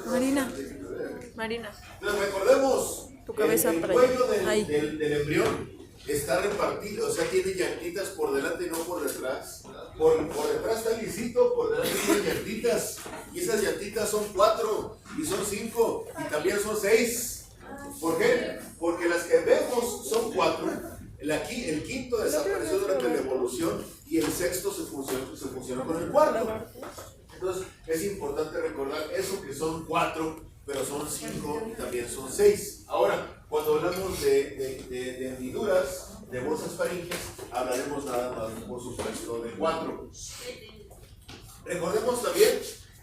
Marina, Marina. Entonces recordemos, Tu cabeza el para cuello allá. del embrión está repartido, o sea, tiene llantitas por delante y no por detrás. Por detrás está lisito, por delante tiene llantitas. Y esas llantitas son 4, y son 5, y también son 6. ¿Por qué? Porque las que vemos son 4. El quinto desapareció durante la evolución y el sexto se fusionó con el cuarto. Entonces es importante recordar eso, que son 4, pero son 5 y también son 6. Ahora, cuando hablamos de hendiduras, de bolsas faríngeas, hablaremos nada más, por supuesto, de 4. Recordemos también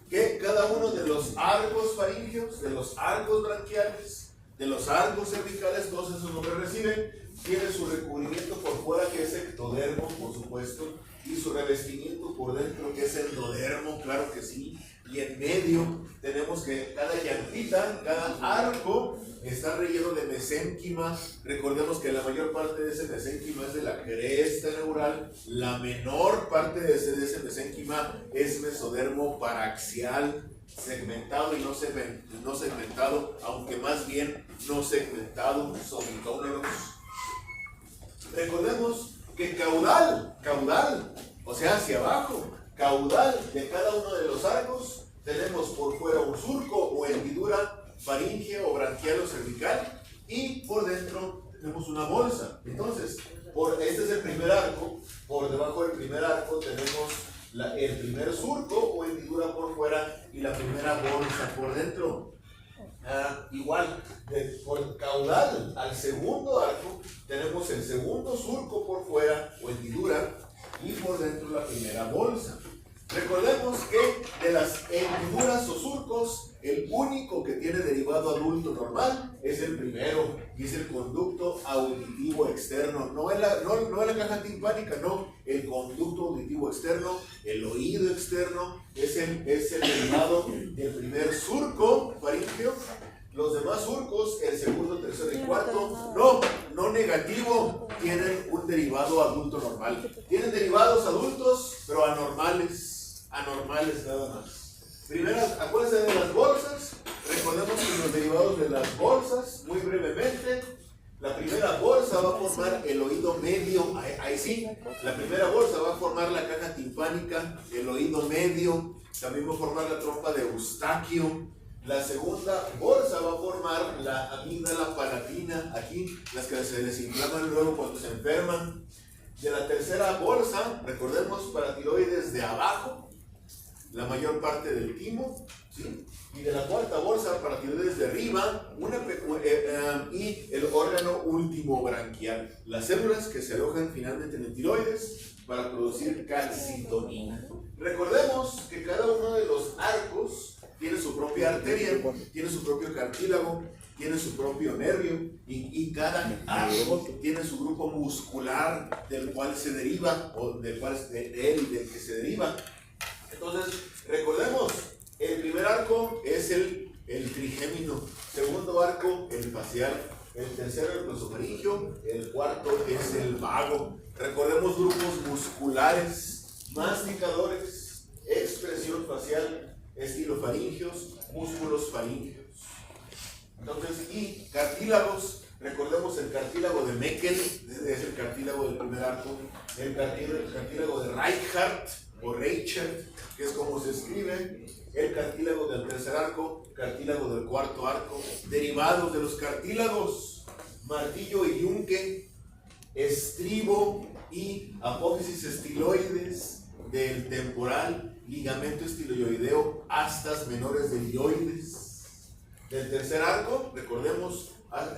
que cada uno de los arcos faríngeos, de los arcos branquiales, de los arcos cervicales, todos esos nombres reciben, tiene su recubrimiento por fuera, que es ectodermo, por supuesto, y su revestimiento por dentro, que es endodermo, claro que sí. Y en medio tenemos que cada llantita, cada arco está relleno de mesénquima. Recordemos que la mayor parte de ese mesénquima es de la cresta neural. La menor parte de ese mesénquima es mesodermo paraxial, segmentado y no segmentado, aunque más bien no segmentado, somitómeros. Recordemos que caudal, o sea, hacia abajo, caudal de cada uno de los arcos, tenemos por fuera un surco o hendidura faríngea o branquial o cervical, y por dentro tenemos una bolsa. Entonces, este es el primer arco. Por debajo del primer arco tenemos el primer surco o hendidura por fuera y la primera bolsa por dentro. Igual, por caudal al segundo arco tenemos el segundo surco por fuera o hendidura y por dentro la primera bolsa. Recordemos que de las hendiduras o surcos, el único que tiene derivado adulto normal es el primero, y es el conducto auditivo externo. No es la caja timpánica, no. El conducto auditivo externo, el oído externo, es el derivado del primer surco faríngeo. Los demás surcos, el segundo, tercero y cuarto, no negativo, tienen un derivado adulto normal. Tienen derivados adultos, pero anormales nada más. Primero, acuérdense de las bolsas. Recordemos que los derivados de las bolsas, muy brevemente, la primera bolsa va a formar el oído medio, ahí sí, la primera bolsa va a formar la caja timpánica, el oído medio, también va a formar la trompa de Eustaquio. La segunda bolsa va a formar la amígdala palatina, aquí, las que se desinflaman luego cuando se enferman. De la tercera bolsa, recordemos, paratiroides de abajo, la mayor parte del timo, ¿sí? Y de la cuarta bolsa, paratiroides de arriba, y el órgano último branquial, las células que se alojan finalmente en el tiroides para producir calcitonina. Recordemos que cada uno de los arcos tiene su propia arteria, tiene su propio cartílago, tiene su propio nervio, y cada arco tiene su grupo muscular del cual se deriva, o del cual de él y del que se deriva. Entonces, recordemos, el primer arco es el trigémino, segundo arco el facial, el tercero el glosofaringio, el cuarto es el vago. Recordemos grupos musculares, masticadores, expresión facial, estilofaringios, músculos faringios. Entonces, y cartílagos, recordemos el cartílago de Meckel, es el cartílago del primer arco, el cartílago de Reichardt o Reichert, que es como se escribe, el cartílago del tercer arco, cartílago del cuarto arco, derivados de los cartílagos, martillo y yunque, estribo y apófisis estiloides del temporal, ligamento estiloideo, astas menores del ioides. Del tercer arco, recordemos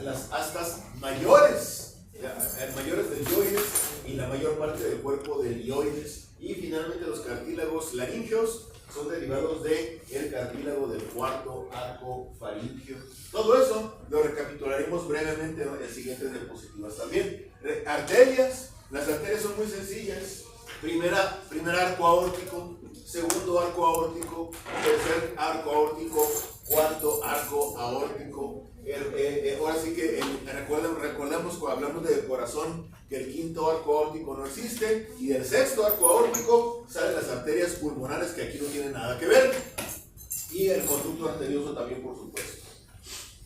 las astas mayores del ioides y la mayor parte del cuerpo del ioides. Y finalmente los cartílagos laringeos son derivados del cartílago del cuarto arco faríngeo. Todo eso lo recapitularemos brevemente en siguientes diapositivas también. Arterias, las arterias son muy sencillas. Primer arco aórtico, segundo arco aórtico, tercer arco aórtico, cuarto arco aórtico. Ahora sí que recordemos cuando hablamos del corazón que el quinto arco aórtico no existe, y del sexto arco aórtico salen las arterias pulmonares, que aquí no tienen nada que ver, y el conducto conducto arterioso también, por supuesto.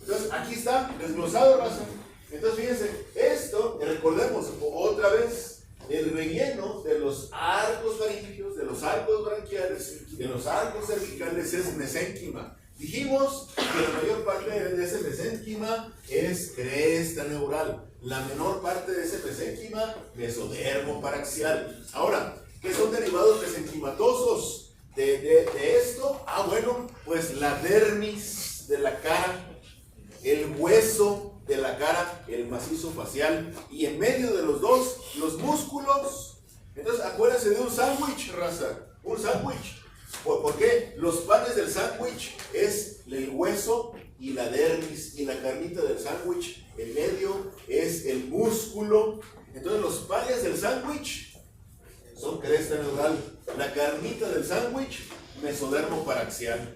Entonces, aquí está desglosado, raza. Entonces, fíjense, esto, recordemos otra vez, el relleno de los arcos faríngeos, de los arcos branquiales, de los arcos cervicales es mesénquima. Dijimos que la mayor parte de ese mesénquima es cresta neural. La menor parte de ese mesénquima, mesodermo paraxial. Ahora, ¿qué son derivados mesenquimatosos de esto? Ah, bueno, pues la dermis de la cara, el hueso de la cara, el macizo facial, y en medio de los dos, los músculos. Entonces, acuérdense de un sándwich, raza, un sándwich. ¿Por qué? Los panes del sándwich es el hueso y la dermis, y la carnita del sándwich, en medio es el músculo. Entonces, los panes del sándwich son cresta neural, la carnita del sándwich, mesodermo paraxial.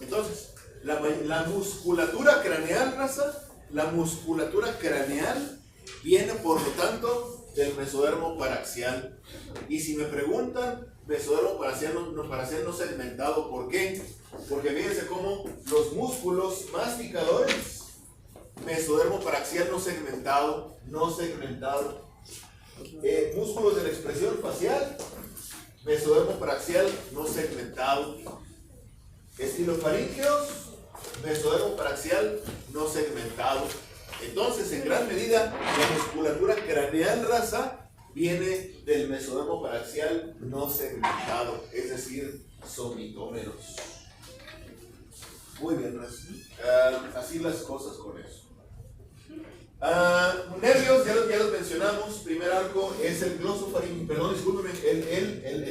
Entonces, la musculatura craneal, raza, la musculatura craneal viene, por lo tanto, del mesodermo paraxial. Y si me preguntan, mesodermo paraxial no segmentado, ¿por qué? Porque fíjense cómo los músculos masticadores, mesodermo paraxial no segmentado, músculos de la expresión facial, mesodermo paraxial no segmentado, estilofaríngeos, mesodermo paraxial no segmentado. Entonces, en gran medida, la musculatura craneal, raza, viene del mesodermo paraxial no segmentado, es decir, somitómeros. Muy bien, raza. Así las cosas con eso. Nervios, ya los mencionamos. Primer arco es el glosofaríngeo, perdón, discúlpeme, el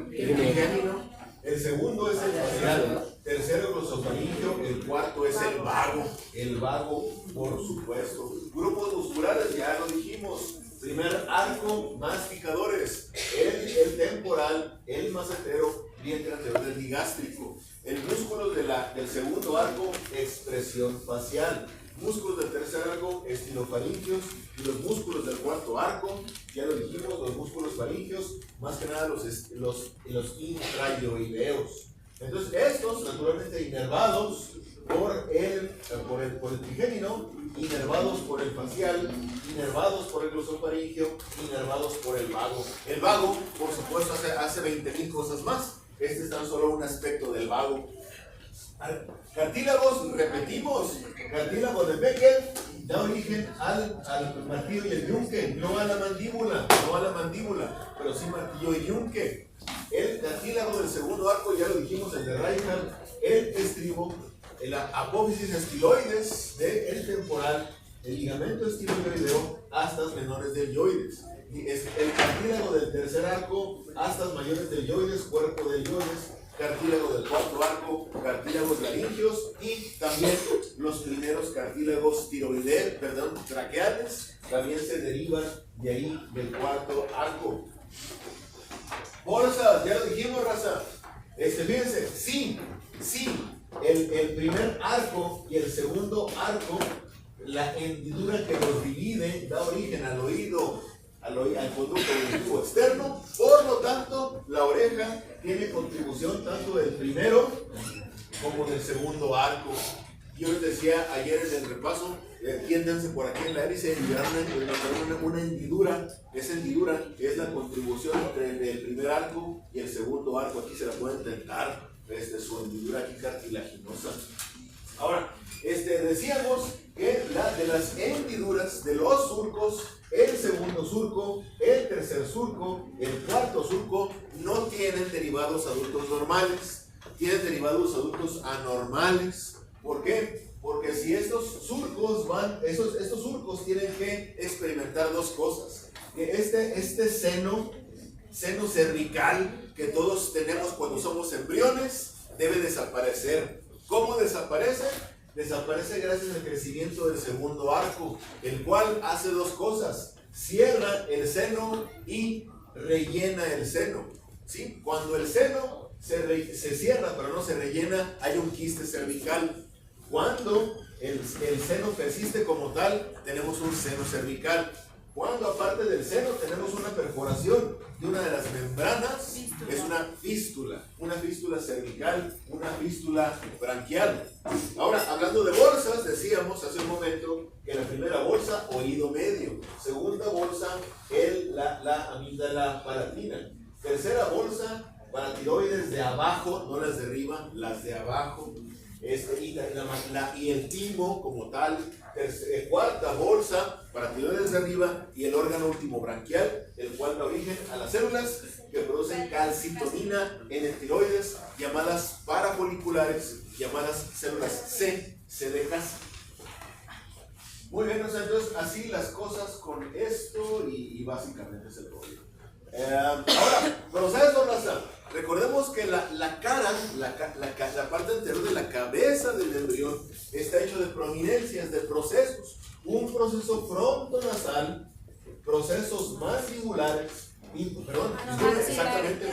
trigémino. El segundo es el facial, tercero glosofaríngeo, el cuarto es el vago, por supuesto. Grupos musculares, ya lo dijimos. Primer arco, masticadores, el temporal, el macetero, vientre anterior del digástrico. El músculo del segundo arco, expresión facial. Músculos del tercer arco, estilofaríngeos, y los músculos del cuarto arco, ya lo dijimos, los músculos faringeos, más que nada los intraioideos. Entonces, estos, naturalmente, inervados por el trigémino, inervados por el facial, inervados por el glosofaríngeo, inervados por el vago. El vago, por supuesto, hace 20,000 cosas más. Este es tan solo un aspecto del vago. Cartílagos, repetimos, cartílago de Beckel da origen al martillo y el yunque, no a la mandíbula, pero sí martillo y yunque. El cartílago del segundo arco, ya lo dijimos, el de Reichardt, el estribo, la apófisis estiloides del temporal, el ligamento estiloideo, astas menores del yoides. El cartílago del tercer arco, astas mayores del yoides, cuerpo del yoides, cartílago del cuarto arco, cartílagos laringeos y también los primeros cartílagos traqueales también se derivan de ahí, del cuarto arco. Bolsas, ya lo dijimos, raza. Fíjense, sí, el primer arco y el segundo arco, la hendidura que los divide da origen al oído, al conducto auditivo externo. Por lo tanto, la oreja tiene contribución tanto del primero como del segundo arco. Yo les decía ayer en el repaso, tiéndanse por aquí en la hélice y verán una hendidura. Esa hendidura es la contribución entre el primer arco y el segundo arco. Aquí se la pueden tentar, su hendidura aquí cartilaginosa. Ahora, decíamos que de las hendiduras de los surcos, el segundo surco, el tercer surco, el cuarto surco no tienen derivados adultos normales, tienen derivados adultos anormales. ¿Por qué? Porque si estos surcos estos surcos tienen que experimentar dos cosas. Que este seno cervical que todos tenemos cuando somos embriones debe desaparecer. ¿Cómo desaparece? Desaparece gracias al crecimiento del segundo arco, el cual hace dos cosas: cierra el seno y rellena el seno. ¿Sí? Cuando el seno se cierra pero no se rellena, hay un quiste cervical. Cuando el seno persiste como tal, tenemos un seno cervical. Cuando aparte del seno tenemos una perforación de una de las membranas, es una fístula cervical, una fístula branquial. Ahora, hablando de bolsas, decíamos hace un momento que la primera bolsa, oído medio. Segunda bolsa, la amígdala palatina. Tercera bolsa, paratiroides de abajo, no las de arriba, las de abajo. Y el timo como tal. Cuarta bolsa, paratiroides de arriba, y el órgano último branquial, el cual da origen a las células que producen calcitonina en el tiroides, llamadas parafoliculares, llamadas células C de casa. Muy bien, entonces así las cosas con esto y básicamente es el rollo. Ahora, proceso, raza. Recordemos que la parte anterior de la cabeza del embrión está hecho de prominencias, de procesos. Un proceso frontonasal, procesos mandibulares, exactamente,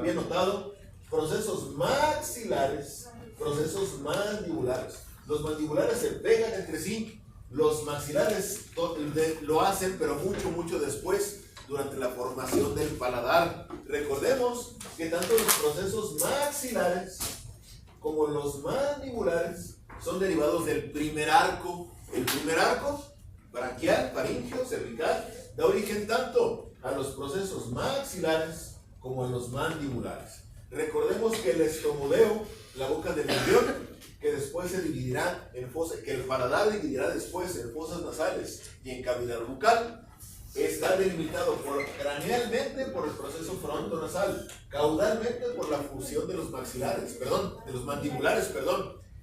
bien notado. Procesos maxilares, procesos mandibulares. Los mandibulares se pegan entre sí, los maxilares lo hacen, pero mucho después, durante la formación del paladar. Recordemos que tanto los procesos maxilares como los mandibulares son derivados del primer arco. El primer arco, branquial, faríngeo, cervical, da origen tanto a los procesos maxilares como a los mandibulares. Recordemos que el estomodeo, la boca del embrión, que después se dividirá en fosas, que el paladar dividirá después en fosas nasales y en cavidad bucal, está delimitado cranealmente por el proceso frontonasal, caudalmente por la fusión de los mandibulares,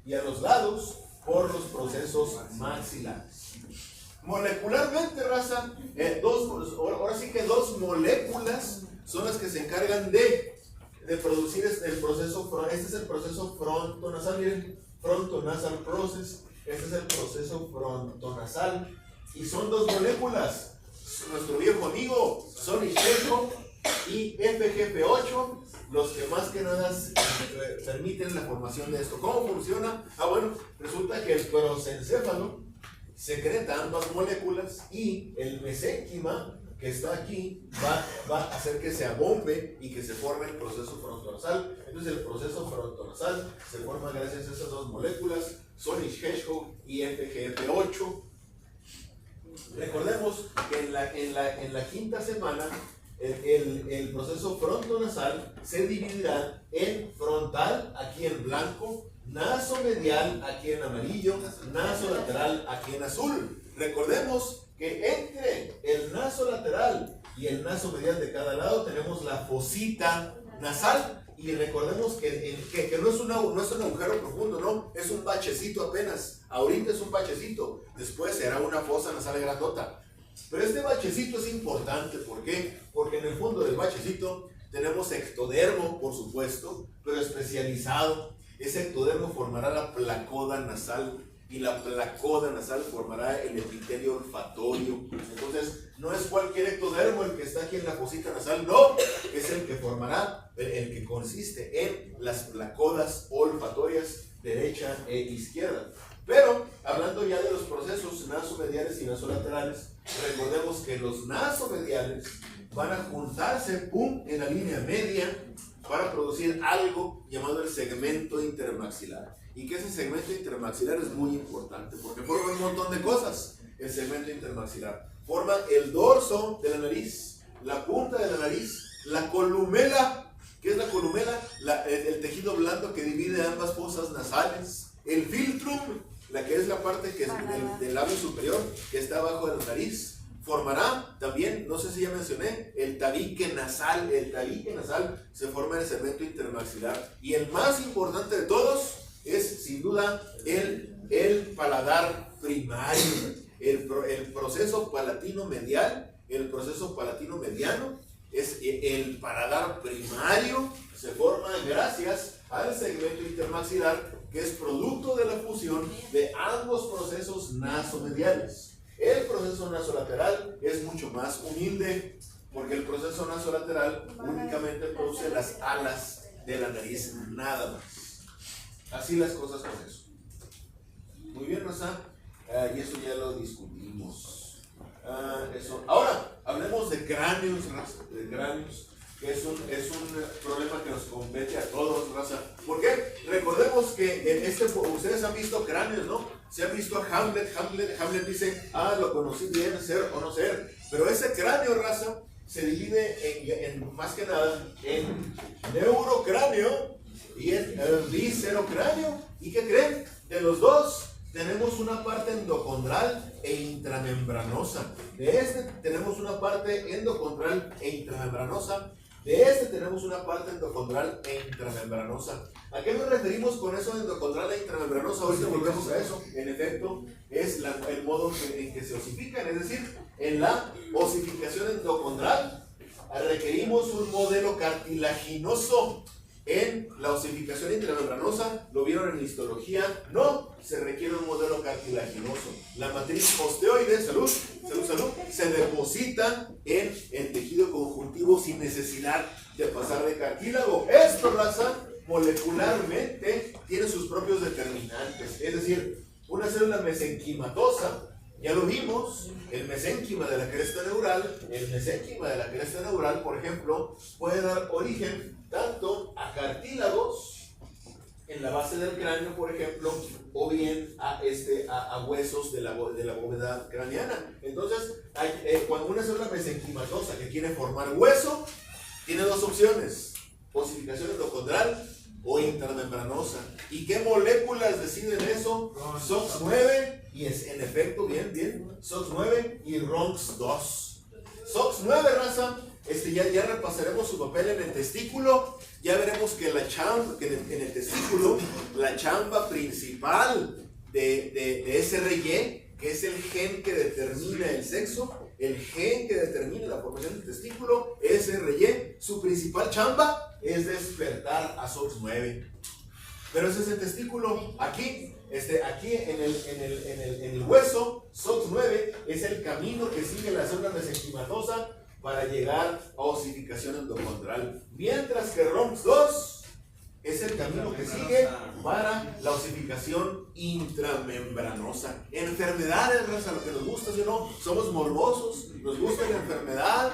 y a los lados por los procesos maxilares. Molecularmente, raza, ahora sí que dos moléculas son las que se encargan de producir el proceso. Este es el proceso frontonasal, miren, frontonasal process. Este es el proceso frontonasal y son dos moléculas. Nuestro viejo amigo Sonny Checo y FGF8, los que más que nada permiten la formación de esto. ¿Cómo funciona? Bueno, resulta que el prosencéfalo secreta ambas moléculas y el mesénquima que está aquí va a hacer que se abombe y que se forme el proceso frontonasal. Entonces el proceso frontonasal se forma gracias a esas dos moléculas, Sonny Hedgehog y FGF8. Recordemos que en la quinta semana el proceso frontonasal se dividirá en frontal, aquí en blanco, nasomedial, aquí en amarillo, nasolateral, aquí en azul. Recordemos que entre el nasolateral y el nasomedial de cada lado tenemos la fosita nasal. Y recordemos que no es un agujero profundo, no, es un bachecito apenas. Ahorita es un bachecito, después será una fosa nasal grandota. Pero este bachecito es importante, ¿por qué? Porque en el fondo del bachecito tenemos ectodermo, por supuesto, pero especializado. Ese ectodermo formará la placoda nasal y la placoda nasal formará el epitelio olfatorio. Entonces, no es cualquier ectodermo el que está aquí en la fosita nasal, no, es el que formará, el que consiste en las placodas olfatorias derecha e izquierda. Pero, hablando ya de los procesos nasomediales y nasolaterales, recordemos que los nasomediales van a juntarse, en la línea media para producir algo llamado el segmento intermaxilar. Y que ese segmento intermaxilar es muy importante porque forma un montón de cosas. El segmento intermaxilar forma el dorso de la nariz, la punta de la nariz, la columela. ¿Qué es la columela? El tejido blando que divide ambas fosas nasales. El filtrum, la que es la parte que es del labio superior, que está abajo de la nariz. Formará también, no sé si ya mencioné, el tabique nasal. El tabique nasal se forma en el segmento intermaxilar. Y el más importante de todos es, sin duda, el paladar primario. El proceso palatino medial, el proceso palatino mediano, es el paladar primario, se forma gracias al segmento intermaxilar, que es producto de la fusión de ambos procesos nasomediales. El proceso nasolateral es mucho más humilde, porque el proceso nasolateral únicamente produce las alas de la nariz, nada más. Así las cosas con eso. Muy bien, Rosa. Y eso ya lo discutimos. Eso. Ahora, hablemos de cráneos, raza, de cráneos, que es un problema que nos compete a todos, raza. ¿Por qué? Recordemos que ustedes han visto cráneos, ¿no? Se han visto a Hamlet dice, lo conocí bien, ser o no ser. Pero ese cráneo, raza, se divide en más que nada en neurocráneo y en viscerocráneo. ¿Y qué creen? De los dos tenemos una parte endocondral e intramembranosa. De este tenemos una parte endocondral e intramembranosa. De este tenemos una parte endocondral e intramembranosa. ¿A qué nos referimos con eso de endocondral e intramembranosa? Ahorita volvemos a eso. En efecto, es el modo en que se osifican, es decir, en la osificación endocondral requerimos un modelo cartilaginoso. En la osificación intramembranosa, ¿lo vieron en histología? No, se requiere un modelo cartilaginoso. La matriz osteoide, salud, se deposita en el tejido conjuntivo sin necesidad de pasar de cartílago. Esto, raza, molecularmente tiene sus propios determinantes. Es decir, una célula mesenquimatosa, ya lo vimos, el mesénquima de la cresta neural, por ejemplo, puede dar origen tanto a cartílagos en la base del cráneo, por ejemplo, o bien a huesos de la bóveda craneana. Entonces, cuando una célula mesenquimatosa que quiere formar hueso, tiene dos opciones: osificación endocondral o intramembranosa. ¿Y qué moléculas deciden eso? SOX9 y en efecto, bien, SOX9 y RONX2. SOX9, raza, ya repasaremos su papel en el testículo. Ya veremos que en el testículo, la chamba principal de SRY, que es el gen que determina el sexo, el gen que determina la formación del testículo, SRY, su principal chamba es despertar a SOX9. Pero ese es el testículo. Aquí en el hueso, SOX9 es el camino que sigue la célula mesenquimatosa para llegar a osificación endocondral. Mientras que RONX2 es el camino que sigue para la osificación intramembranosa. Enfermedades, raza, lo que nos gusta, ¿sí o no? Somos morbosos, nos gusta la enfermedad.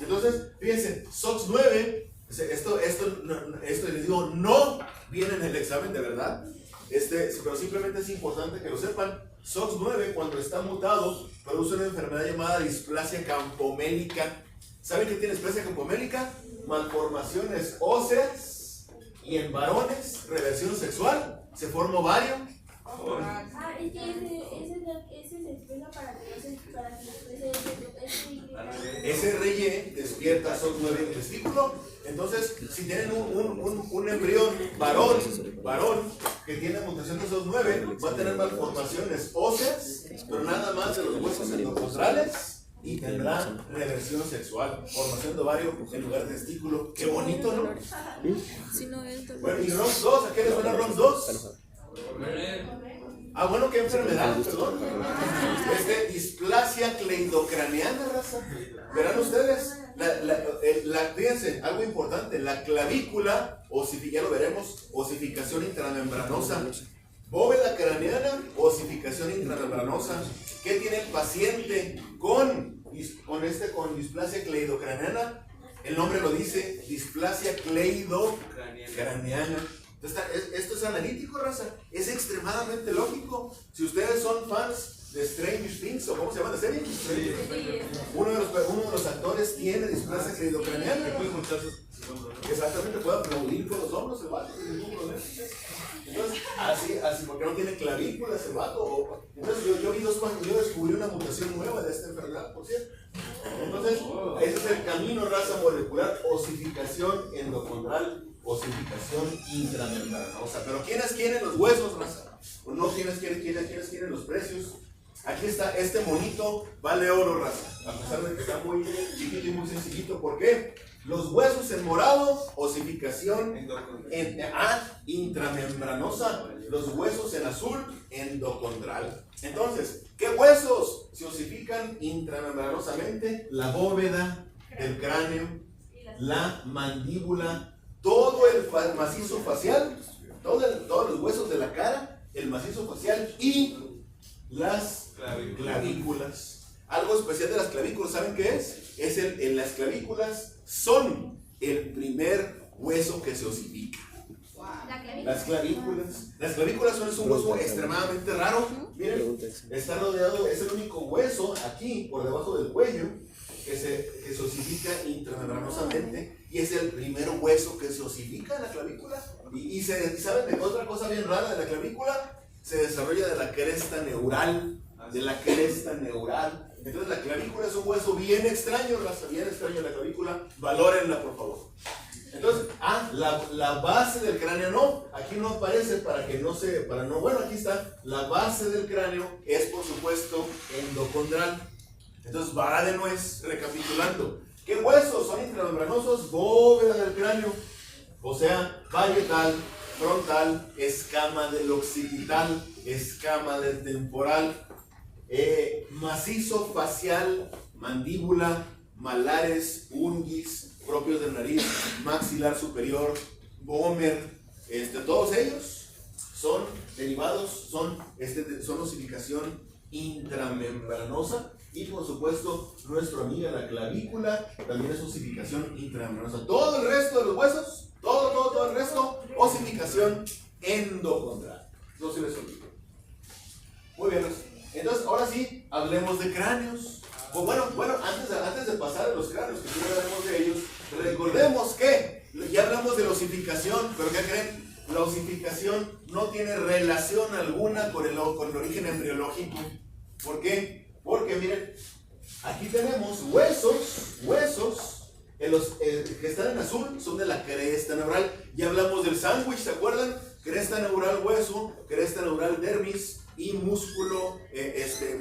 Entonces, fíjense, SOX9, esto les digo, no viene en el examen de verdad, pero simplemente es importante que lo sepan. SOX9, cuando está mutado, produce una enfermedad llamada displasia campomélica. ¿Saben qué tiene displasia campomélica? Malformaciones óseas y en varones, reversión sexual, se forma ovario. Es que ese se expresa para que SRY despierta SOX9 en el testículo. Entonces, si tienen un embrión varón que tiene mutación de SOX9, va a tener malformaciones óseas, pero nada más de los huesos endocondrales, y tendrá reversión sexual, formación de ovario en lugar de testículo. Qué bonito, ¿no? Bueno, y RONX2, ¿a qué le suena RONX2? Bueno, ¿qué enfermedad? Perdón. Displasia cleidocraneana, raza. Verán ustedes, fíjense, algo importante, la clavícula, ya lo veremos, osificación intramembranosa. Bóveda craneana, osificación intramembranosa. ¿Qué tiene el paciente con displasia cleidocraneana? El nombre lo dice, displasia cleidocraneana. Esto es analítico, raza. Es extremadamente lógico. Si ustedes son fans de Stranger Things, o ¿cómo se llama la serie? Uno de los actores tiene displasia cleidocraneana. Exactamente, puede aplaudir con los hombros el vato, sin ningún problema. Entonces, así, porque no tiene clavículas el vato. Entonces, yo descubrí una mutación nueva de esta enfermedad, por cierto. Entonces, ese es el camino, raza molecular, osificación endocondral, osificación intramembranosa. Pero ¿quiénes quieren los huesos, raza? ¿O no? ¿Quiénes quieren los precios? Aquí está, este monito vale oro, raza. A pesar de que está muy chiquito y muy sencillito. ¿Por qué? Los huesos en morado, osificación intramembranosa. Los huesos en azul, endocondral. Entonces, ¿qué huesos se osifican intramembranosamente? La bóveda del cráneo, la mandíbula, todo el macizo facial, todos los huesos de la cara, el macizo facial y las clavículas. Algo especial de las clavículas, ¿saben qué es? Las clavículas son el primer hueso que se osifica. Las clavículas son un hueso extremadamente raro. Miren, está rodeado, es el único hueso aquí por debajo del cuello que se osifica intramembranosamente, y es el primer hueso que se osifica en la clavícula. Y ¿saben de otra cosa bien rara de la clavícula? Se desarrolla de la cresta neural. Entonces la clavícula es un hueso bien extraño, bien extraño la clavícula. Valórenla, por favor. Entonces, la base del cráneo no, aquí no aparece bueno, aquí está, la base del cráneo es por supuesto endocondral. Entonces, vara de nuez, recapitulando, ¿qué huesos son intramembranosos? Bóveda del cráneo, o sea, parietal, frontal, escama del occipital, escama del temporal, macizo facial, mandíbula, malares, unguis, propios de nariz, maxilar superior, vómer, todos ellos son derivados, son osificación intramembranosa. Y por supuesto, nuestra amiga la clavícula también es osificación intramembranosa. Todo el resto de los huesos, todo el resto, osificación endocondral. No se les olvide. Muy bien, entonces ahora sí, hablemos de cráneos. Pues bueno, antes de pasar a los cráneos, que sí hablaremos de ellos, recordemos que ya hablamos de la osificación, pero ¿qué creen? La osificación no tiene relación alguna con el origen embriológico. ¿Por qué? Porque miren, aquí tenemos huesos que están en azul, son de la cresta neural. Ya hablamos del sándwich, ¿se acuerdan? Cresta neural hueso, cresta neural dermis y músculo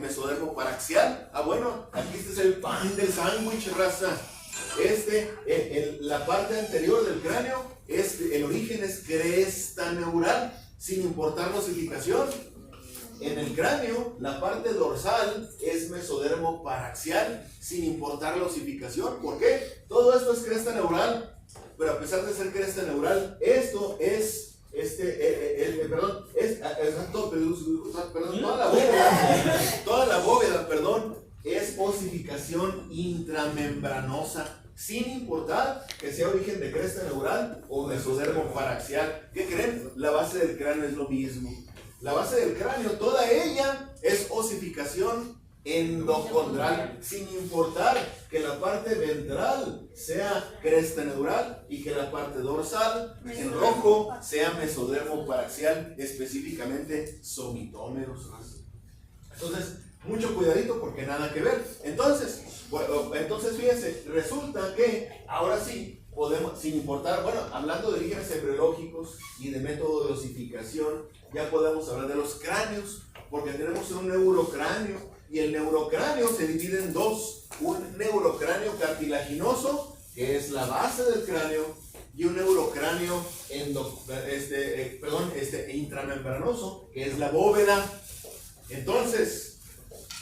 mesodermo paraxial. Bueno, aquí este es el pan del sándwich, raza. La parte anterior del cráneo, el origen es cresta neural, sin importar la osificación. En el cráneo, la parte dorsal es mesodermo paraxial, sin importar la osificación. ¿Por qué? Todo esto es cresta neural, pero a pesar de ser cresta neural, esto es toda la bóveda, es osificación intramembranosa, sin importar que sea origen de cresta neural o mesodermo paraxial. ¿Qué creen? La base del cráneo es lo mismo. La base del cráneo, toda ella es osificación endocondral, sin importar que la parte ventral sea cresta neural y que la parte dorsal, en rojo, sea mesodermo paraxial, específicamente somitómeros. Entonces, mucho cuidadito porque nada que ver. Entonces fíjense, resulta que ahora sí podemos, sin importar, hablando de orígenes embriológicos y de método de osificación, ya podemos hablar de los cráneos, porque tenemos un neurocráneo, y el neurocráneo se divide en dos: un neurocráneo cartilaginoso, que es la base del cráneo, y un neurocráneo intramembranoso, que es la bóveda. Entonces,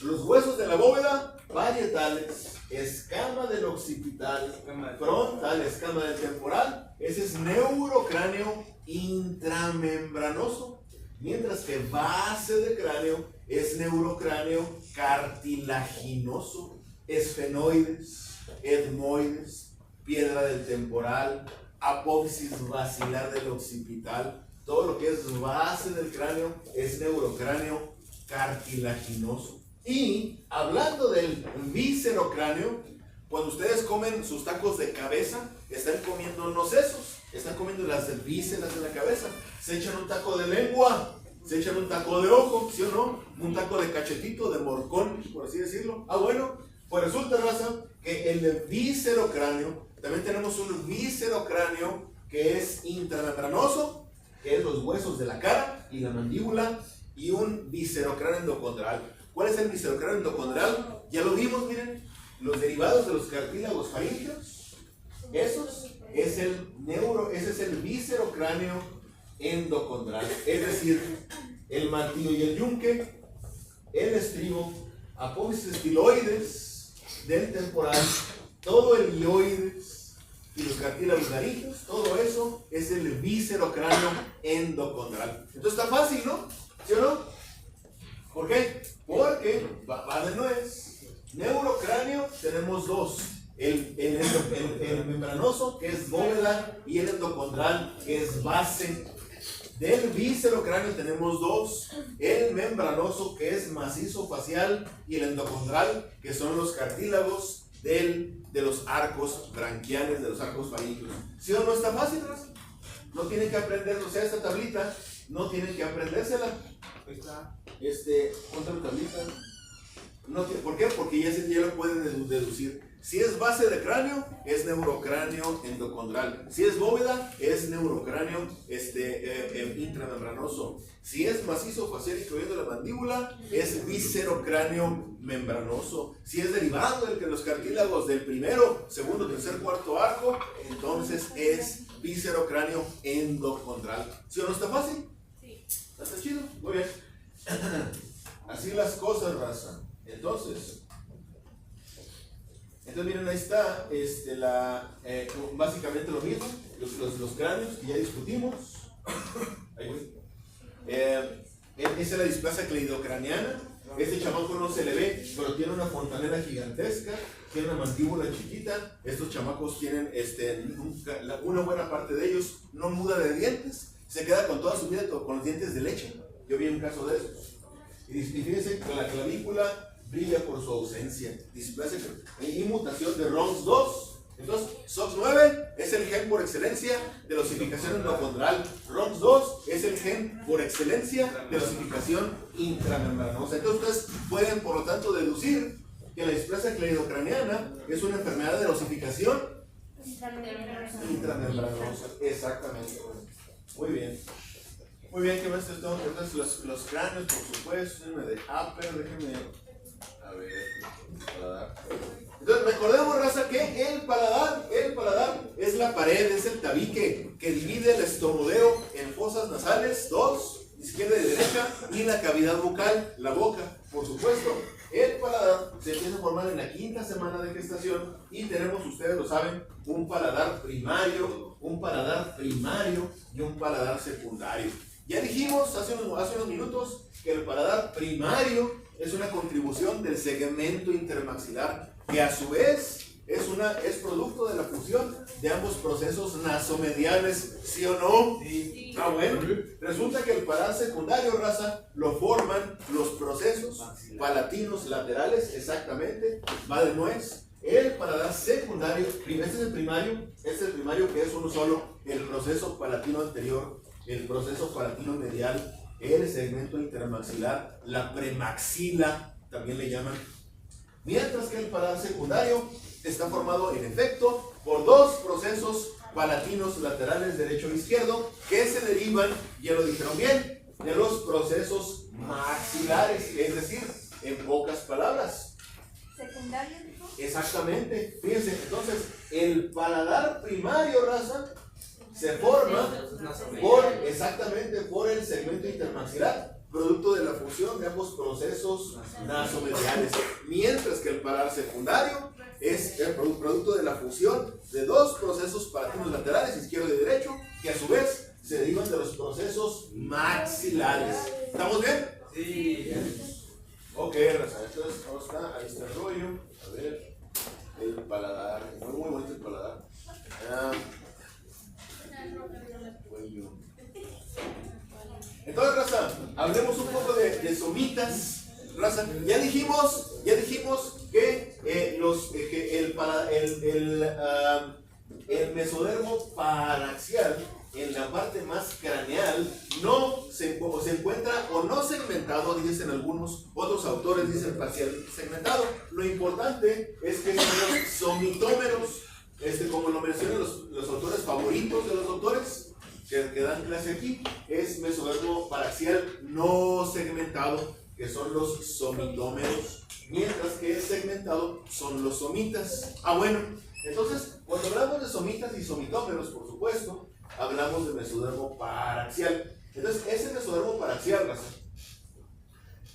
los huesos de la bóveda, parietales, escama del occipital, frontal, escama del temporal, ese es neurocráneo intramembranoso, mientras que base de cráneo es neurocráneo cartilaginoso, esfenoides, etmoides, piedra del temporal, apófisis basilar del occipital. Todo lo que es base del cráneo es neurocráneo cartilaginoso. Y hablando del viscerocráneo, cuando ustedes comen sus tacos de cabeza, están comiendo no sesos, están comiendo las vísceras de la cabeza. Se echan un taco de lengua, se echan un taco de ojo, ¿sí o no? Un taco de cachetito, de morcón, por así decirlo. Bueno, pues resulta, raza, que en el viscerocráneo también tenemos un viscerocráneo que es intramembranoso, que es los huesos de la cara y la mandíbula, y un viscerocráneo endocondral. ¿Cuál es el viscerocráneo endocondral? Ya lo vimos, miren, los derivados de los cartílagos faríngeos, ese es el viscerocráneo endocondral, es decir, el martillo y el yunque, el estribo, apófisis estiloides del temporal, todo el ilioides y los cartílagos laringeos, todo eso es el viscerocráneo endocondral. Entonces está fácil, ¿no? ¿Sí o no? ¿Por qué? Porque va de nuez, Neurocráneo tenemos dos. El membranoso, que es bóveda, y el endocondral, que es base. Del viscerocráneo tenemos dos. El membranoso, que es macizo facial, y el endocondral, que son los cartílagos de los arcos branquiales, de los arcos faríngeos. ¿Sí o no está fácil, Raza? No tienen que aprender, o sea, esta tablita, no tienen que aprendérsela. Ahí está. Otra tablita. No, ¿por qué? Porque ya lo pueden deducir. Si es base de cráneo, es neurocráneo endocondral. Si es bóveda, es neurocráneo intramembranoso. Si es macizo facial incluyendo la mandíbula, es viscerocráneo membranoso. Si es derivado de los cartílagos del primero, segundo, tercer, cuarto arco, entonces es viscerocráneo endocondral. ¿Sí o no está fácil? Sí. ¿Está chido? Muy bien. Así las cosas, raza. Entonces miren, ahí está básicamente lo mismo, los cráneos que ya discutimos. Ahí voy. Esa es la displasia cleidocraniana. Este chamaco no se le ve, pero tiene una fontanera gigantesca, tiene una mandíbula chiquita. Estos chamacos tienen una buena parte de ellos no muda de dientes, se queda con toda su vida con los dientes de leche. Yo vi un caso de esos. Y fíjense que la clavícula brilla por su ausencia. Displasia y mutación de RONX2. Entonces, SOX9 es el gen por excelencia de la osificación endocondral. RONX2 es el gen por excelencia de la osificación intramembranosa. Entonces, ustedes pueden, por lo tanto, deducir que la displasia cleidocraniana es una enfermedad de la osificación intramembranosa. Exactamente. Muy bien. Muy bien, ¿qué más tengo? Entonces, los cráneos, por supuesto, de upper, déjenme. A ver, paladar. Entonces, recordemos, raza, que el paladar es la pared, es el tabique que divide el estornudeo en fosas nasales, dos, izquierda y derecha, y la cavidad bucal, la boca, por supuesto. El paladar se empieza a formar en la quinta semana de gestación y tenemos, ustedes lo saben, un paladar primario y un paladar secundario. Ya dijimos hace unos minutos que el paladar primario es una contribución del segmento intermaxilar, que a su vez es producto de la fusión de ambos procesos nasomediales, ¿sí o no? Sí. Ah, bueno. Resulta que el paladar secundario, raza, lo forman los procesos palatinos laterales, exactamente, va de nuez. El paladar secundario, este es el primario que es uno solo, el proceso palatino anterior, el proceso palatino medial, el segmento intermaxilar, la premaxila, también le llaman. Mientras que el paladar secundario está formado, en efecto, por dos procesos palatinos laterales, derecho e izquierdo, que se derivan, ya lo dijeron bien, de los procesos maxilares, es decir, en pocas palabras. ¿Secundario, dijo? Exactamente. Fíjense, entonces, el paladar primario, raza, se forma por el segmento intermaxilar, producto de la fusión de ambos procesos nasomediales, mientras que el paladar secundario es el producto de la fusión de dos procesos palatinos laterales, izquierdo y derecho, que a su vez se derivan de los procesos maxilares. ¿Estamos bien? Sí. Ok, raza, entonces ahí está el rollo. A ver, el paladar, muy bonito el paladar. Entonces, raza, hablemos un poco de somitas, raza. Ya dijimos que el mesodermo paraxial en la parte más craneal no se encuentra o no segmentado, dicen algunos, otros autores dicen parcialmente segmentado. Lo importante es que son los somitómeros, como lo mencionan los autores favoritos de los doctores que dan clase aquí, es mesodermo paraxial no segmentado, que son los somitómeros, mientras que es segmentado son los somitas. Ah, bueno, entonces, cuando hablamos de somitas y somitómeros, por supuesto, hablamos de mesodermo paraxial. Entonces, ese mesodermo paraxial, raza,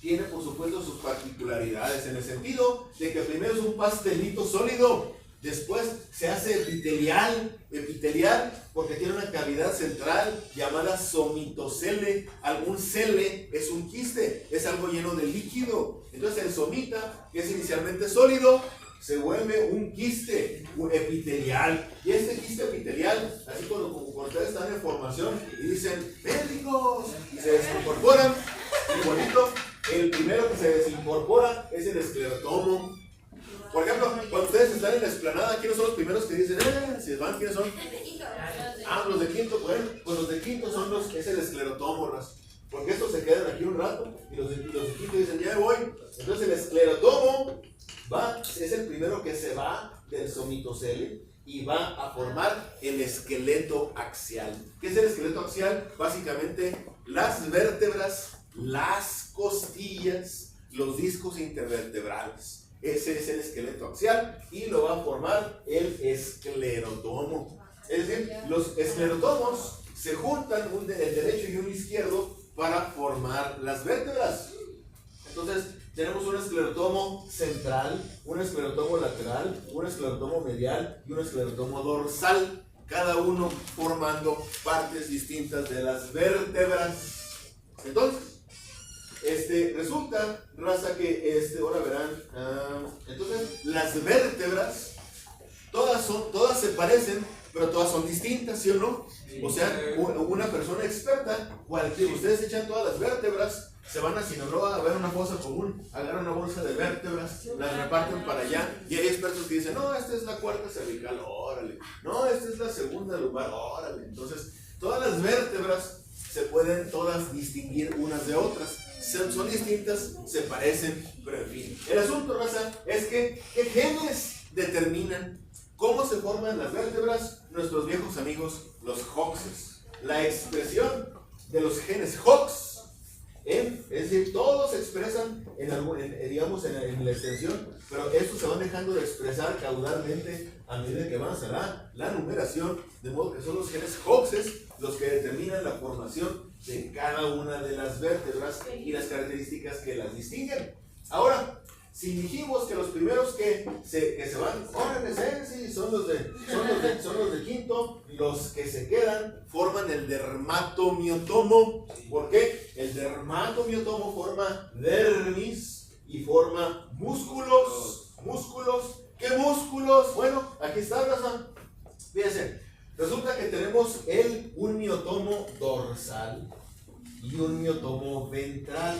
tiene, por supuesto, sus particularidades, en el sentido de que primero es un pastelito sólido, Después se hace epitelial porque tiene una cavidad central llamada somitocele. Algún cele es un quiste, es algo lleno de líquido. Entonces el somita, que es inicialmente sólido, se vuelve un quiste epitelial. Y este quiste epitelial, así como ustedes están en formación y dicen médicos y se desincorporan, y bonito, el primero que se desincorpora es el esclerotomo. Por ejemplo, cuando ustedes están en la explanada, ¿quiénes son los primeros que dicen, si van, ¿quiénes son? Los de quinto, bueno, pues los de quinto son es el esclerotomo, porque estos se quedan aquí un rato y los de quinto dicen, ya me voy. Entonces el esclerotomo es el primero que se va del somitocele y va a formar el esqueleto axial. ¿Qué es el esqueleto axial? Básicamente las vértebras, las costillas, los discos intervertebrales. Ese es el esqueleto axial y lo va a formar el esclerotomo. Es decir, los esclerotomos se juntan, el derecho y un izquierdo, para formar las vértebras. Entonces, tenemos un esclerotomo central, un esclerotomo lateral, un esclerotomo medial y un esclerotomo dorsal, cada uno formando partes distintas de las vértebras. Entonces, resulta, raza, que ahora verán, entonces las vértebras todas se parecen, pero todas son distintas, ¿sí o no? O sea, una persona experta, ustedes echan todas las vértebras, se van a Sinaloa a ver una fosa común, agarran una bolsa de vértebras, las reparten para allá, y hay expertos que dicen, no, esta es la cuarta cervical, órale, no, esta es la segunda lumbar, órale. Entonces, todas las vértebras se pueden todas distinguir unas de otras. Son distintas, se parecen, pero en fin. El asunto, raza, es que ¿qué genes determinan cómo se forman las vértebras? Nuestros viejos amigos, los Hoxes. La expresión de los genes Hox, es decir, todos se expresan digamos en la extensión, pero estos se van dejando de expresar caudalmente a medida que avanza la numeración, de modo que son los genes Hoxes los que determinan la formación de cada una de las vértebras y las características que las distinguen. Ahora, si dijimos que los primeros que se van, órale, sí, son los de quinto, los que se quedan forman el dermatomiotomo. ¿Por qué? El dermatomiotomo forma dermis y forma músculos. ¿Qué músculos? Bueno, aquí está, raza. Fíjense, resulta que tenemos un miotomo dorsal y un miotomo ventral.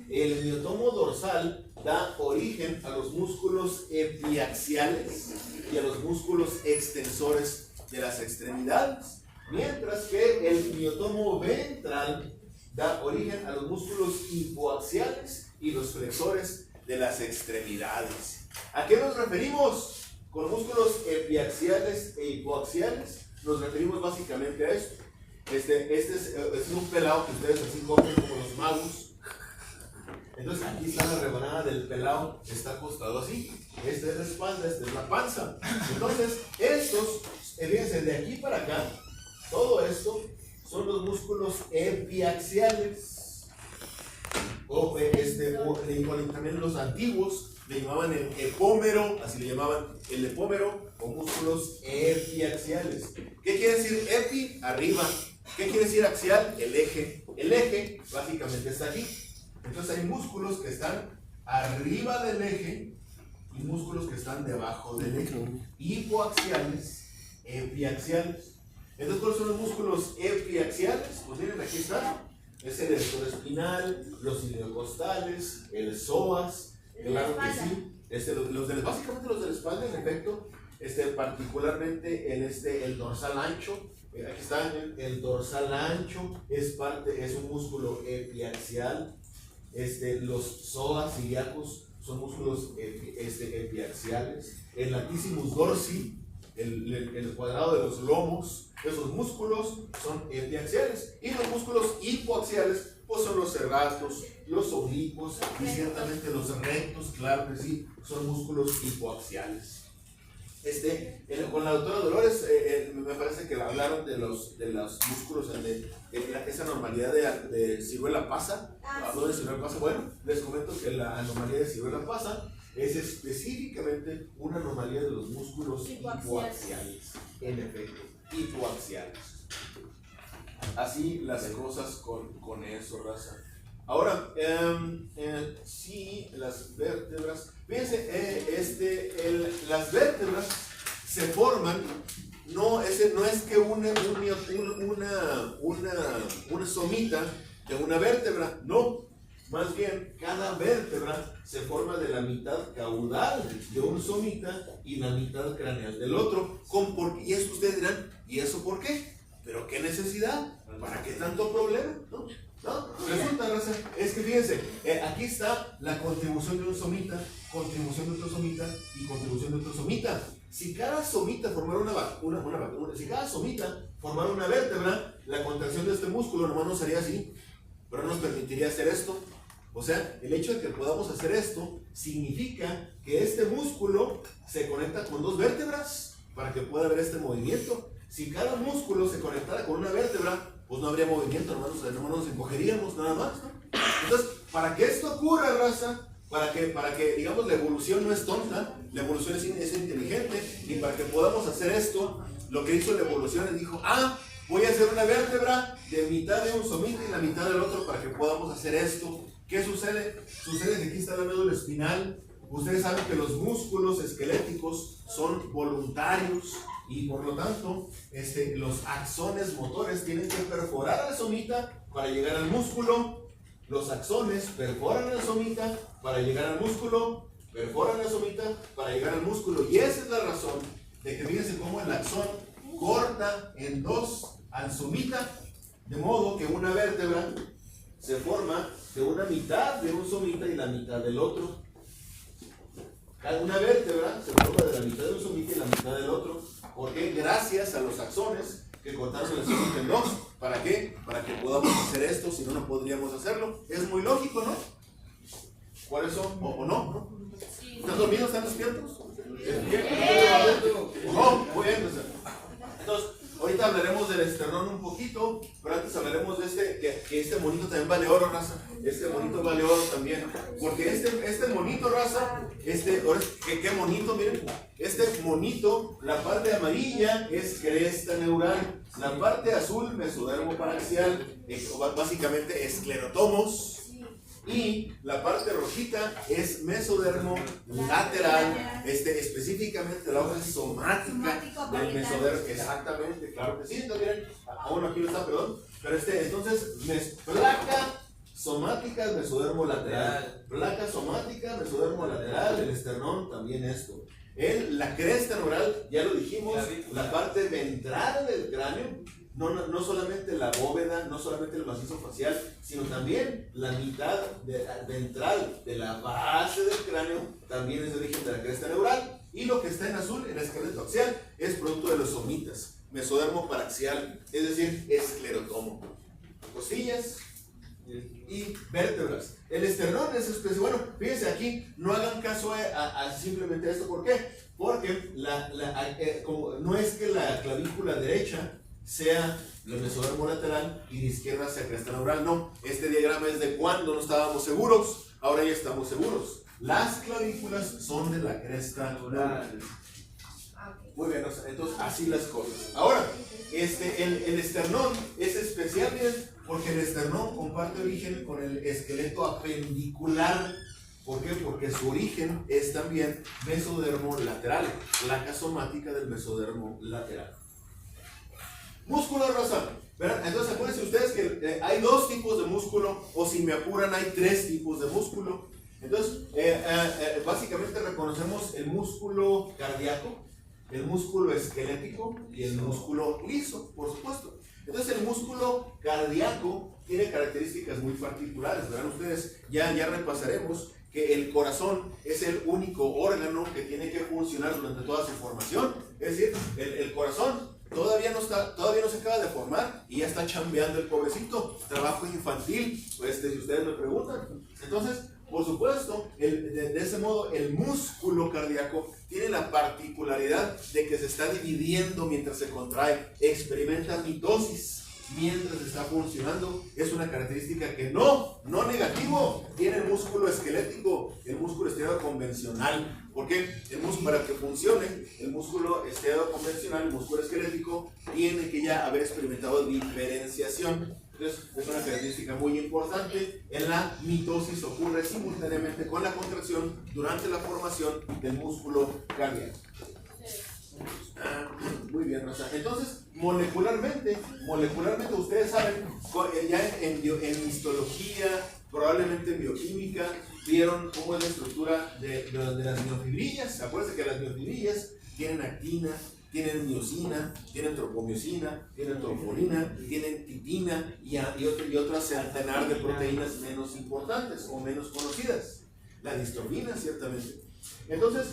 El miotomo dorsal da origen a los músculos epiaxiales y a los músculos extensores de las extremidades, mientras que el miotomo ventral da origen a los músculos hipoaxiales y los flexores de las extremidades. ¿A qué nos referimos con músculos epiaxiales e hipoaxiales? Nos referimos básicamente a esto. Este es un pelado que ustedes así cogen como los magos. Entonces aquí está la rebanada del pelado, está acostado así. Esta es la espalda, esta es la panza. Entonces estos, fíjense, de aquí para acá, todo esto son los músculos epiaxiales. También los antiguos le llamaban el epómero, así le llamaban el epómero, o músculos epiaxiales. ¿Qué quiere decir epi? Arriba. ¿Qué quiere decir axial? El eje. El eje básicamente está aquí. Entonces hay músculos que están arriba del eje y músculos que están debajo del eje. Hipoaxiales, epiaxiales. Entonces, ¿cuáles son los músculos epiaxiales? Pues miren, aquí están. Es el erector espinal, los iliocostales, el psoas, claro que sí. Básicamente los de la espalda, en efecto, particularmente el dorsal ancho. Aquí está el dorsal ancho, es un músculo epiaxial. Los psoas ilíacos son músculos epiaxiales. El latissimus dorsi, el cuadrado de los lomos, esos músculos son epiaxiales. Y los músculos hipoaxiales, pues son los serratos, los oblicuos y ciertamente los rectos, claro que sí, son músculos hipoaxiales. Con la doctora Dolores me parece que hablaron de los músculos esa anormalidad de ciruela pasa. Habló de ciruela pasa. Bueno, les comento que la anomalía de ciruela pasa es específicamente una anomalía de los músculos Hipoaxiales. hipoaxiales. En efecto, hipoaxiales. Así las cosas con eso, raza. Ahora, sí, las vértebras, fíjense, las vértebras se forman, no es que una somita de una vértebra, no, más bien cada vértebra se forma de la mitad caudal de un somita y la mitad craneal del otro. Y eso ustedes dirán, ¿y eso por qué? ¿Pero qué necesidad? ¿Para qué tanto problema? ¿No? Resulta, raza, es que fíjense, aquí está la contribución de un somita, contribución de otro somita y contribución de otro somita. Si cada somita formara si cada somita formara una vértebra, la contracción de este músculo nomás nos haría así, pero no nos permitiría hacer esto. O sea, el hecho de que podamos hacer esto significa que este músculo se conecta con dos vértebras para que pueda haber este movimiento. Si cada músculo se conectara con una vértebra, pues no habría movimiento, nomás nos encogeríamos nada más, ¿no? Entonces, para que esto ocurra, raza, para que digamos la evolución no es tonta, la evolución es inteligente, y para que podamos hacer esto, lo que hizo la evolución es dijo, voy a hacer una vértebra de mitad de un somita y la mitad del otro para que podamos hacer esto. ¿Qué sucede? Sucede que aquí está la médula espinal. Ustedes saben que los músculos esqueléticos son voluntarios y por lo tanto los axones motores tienen que perforar a la somita para llegar al músculo. Los axones perforan a la somita para llegar al músculo, perforan la somita para llegar al músculo. Y esa es la razón de que fíjense cómo el axón corta en dos al somita, de modo que una vértebra se forma de una mitad de un somita y la mitad del otro. Una vértebra se forma de la mitad de un somita y la mitad del otro. ¿Por qué? Gracias a los axones que cortaron el somita en dos. ¿Para qué? Para que podamos hacer esto, si no, no podríamos hacerlo. Es muy lógico, ¿no? ¿Por eso? ¿O no? ¿Están dormidos? ¿Están despiertos? No, muy bien. Entonces, ahorita hablaremos del esternón un poquito, pero antes hablaremos de que este monito también vale oro, raza. Este monito vale oro también. Porque este monito, raza, ¿qué monito? Miren, este monito, la parte amarilla es cresta neural, la parte azul mesodermo paraxial, básicamente esclerotomos. Y la parte rojita es mesodermo lateral, específicamente la hoja somática del mesodermo. Exactamente, claro que sí. Entonces, miren, aún aquí no está, perdón. Pero entonces, placa somática, mesodermo lateral. Placa somática, mesodermo lateral, el esternón también esto. La cresta neural, ya lo dijimos, la parte ventral del cráneo. No solamente la bóveda, no solamente el macizo facial, sino también la mitad ventral de la base del cráneo también es de origen de la cresta neural. Y lo que está en azul, el esqueleto axial, es producto de los somitas, mesodermo paraxial, es decir, esclerotomo. Costillas y vértebras. El esternón es especie. Bueno, fíjense aquí, no hagan caso a simplemente esto. ¿Por qué? Porque como no es que la clavícula derecha sea el mesodermo lateral y de izquierda sea cresta neural, no. Este diagrama es de cuando no estábamos seguros, ahora ya estamos seguros. Las clavículas son de la cresta neural. Muy bien, entonces así las cosas. Ahora, el esternón es especial, miren, porque el esternón comparte origen con el esqueleto apendicular. ¿Por qué? Porque su origen es también mesodermo lateral, placa somática del mesodermo lateral. Músculo, raza. ¿Verdad? Entonces acuérdense ustedes que hay dos tipos de músculo, o si me apuran hay tres tipos de músculo. Entonces, básicamente reconocemos el músculo cardíaco, el músculo esquelético y el músculo liso, por supuesto. Entonces el músculo cardíaco tiene características muy particulares, ¿verdad? Ustedes ya repasaremos que el corazón es el único órgano que tiene que funcionar durante toda su formación. Es decir, el corazón todavía no se acaba de formar y ya está chambeando el pobrecito. Trabajo infantil, si ustedes me preguntan. Entonces, por supuesto, de ese modo, el músculo cardíaco tiene la particularidad de que se está dividiendo mientras se contrae. Experimenta mitosis. mientras está funcionando. Es una característica que no negativo, tiene el músculo esquelético, el músculo estriado convencional. ¿Por qué? El músculo, para que funcione, el músculo estriado convencional, el músculo esquelético, tiene que ya haber experimentado diferenciación. Entonces, es una característica muy importante. En la mitosis ocurre simultáneamente con la contracción durante la formación del músculo cardíaco. Muy bien, Rosa. Entonces, molecularmente ustedes saben, ya en histología, probablemente en bioquímica, vieron cómo es la estructura de las miofibrillas. Acuérdense que las miofibrillas tienen actina, tienen miosina, tienen tropomiosina, tienen troponina, tienen titina y otras centenar de proteínas menos importantes o menos conocidas. La distrofina, ciertamente. Entonces,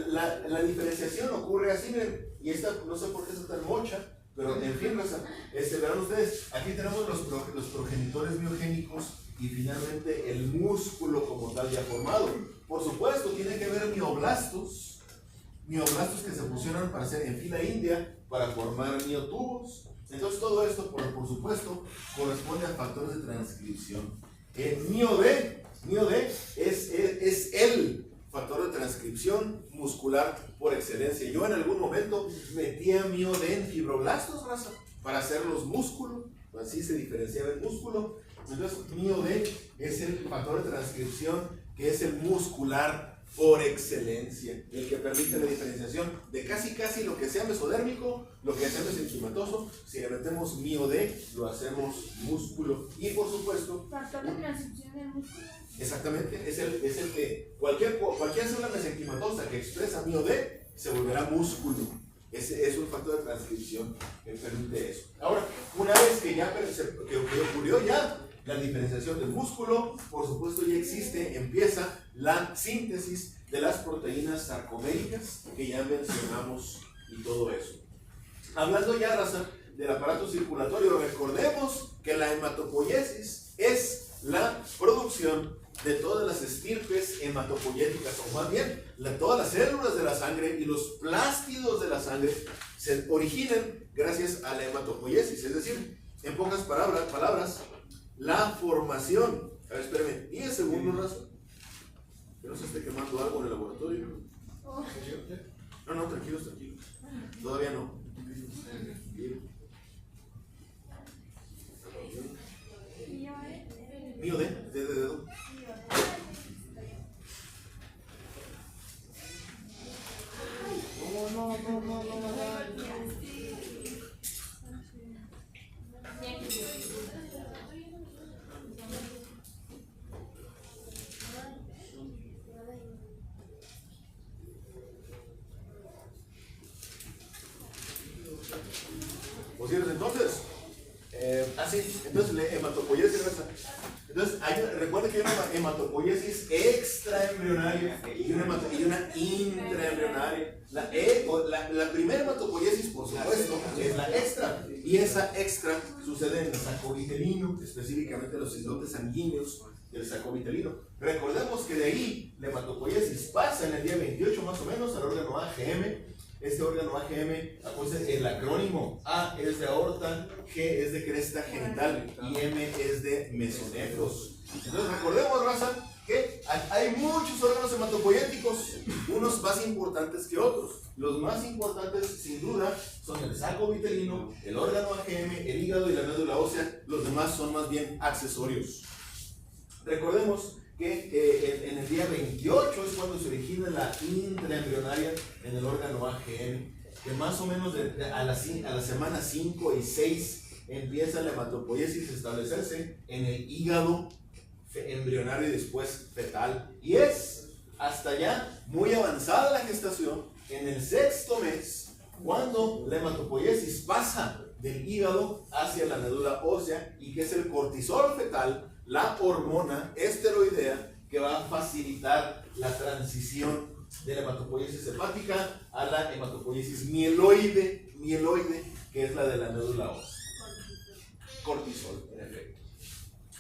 la diferenciación ocurre así, miren, y esta no sé por qué está tan mocha, pero en fin, verán ustedes, aquí tenemos los progenitores biogénicos y finalmente el músculo como tal ya formado. Por supuesto, tiene que haber mioblastos que se fusionan para hacer en fila india para formar miotubos. Entonces todo esto, por supuesto, corresponde a factores de transcripción. El MIO-D es el factor de transcripción muscular por excelencia. Yo en algún momento metía MIO-D en fibroblastos, raza, para hacer los músculos, así se diferenciaba el músculo. Entonces MIO-D es el factor de transcripción que es el muscular por excelencia, el que permite la diferenciación de casi lo que sea mesodérmico, lo que sea mesenquimatoso. Si le metemos MIO-D, lo hacemos músculo. Y por supuesto, factor de transcripción del músculo. Exactamente, es el que cualquier célula mesenquimatosa que expresa MIO-D se volverá músculo. Ese es un factor de transcripción que permite eso. Ahora, una vez que ocurrió ya la diferenciación del músculo, por supuesto ya empieza la síntesis de las proteínas sarcoméricas que ya mencionamos y todo eso. Hablando ya, raza, del aparato circulatorio, recordemos que la hematopoiesis es la producción de todas las estirpes hematopoyéticas, o más bien, todas las células de la sangre y los plástidos de la sangre se originan gracias a la hematopoiesis, es decir, en pocas palabras, la formación. A ver, espérame, 10 segundos, raza. Que no se esté quemando algo en el laboratorio. No, tranquilos. Todavía no. MIO-D, de dedo. No. Pues entonces, entonces la hematopoiesis, entonces recuerden que hay una hematopoiesis extraembrionaria y una intraembrionaria. La primera hematopoiesis, por supuesto, es la extra, y esa extra sucede en el saco vitelino, específicamente los islotes sanguíneos del saco vitelino. Recordemos que de ahí la hematopoiesis pasa en el día 28 más o menos al órgano AGM. Este órgano AGM, acuérdense, el acrónimo A es de aorta, G es de cresta genital y M es de mesonefros. Entonces recordemos, raza, que hay muchos órganos hematopoyéticos, unos más importantes que otros. Los más importantes, sin duda, son el saco vitelino, el órgano AGM, el hígado y la médula ósea. Los demás son más bien accesorios. Recordemos que en el día 28 es cuando se origina la intraembrionaria en el órgano AGM, que más o menos a la semana 5 y 6 empieza la hematopoiesis a establecerse en el hígado embrionario y después fetal, y es hasta ya muy avanzada la gestación, en el 6º mes, cuando la hematopoiesis pasa del hígado hacia la médula ósea, y que es el cortisol fetal, la hormona esteroidea que va a facilitar la transición de la hematopoiesis hepática a la hematopoiesis mieloide, que es la de la médula ósea. Cortisol, en efecto.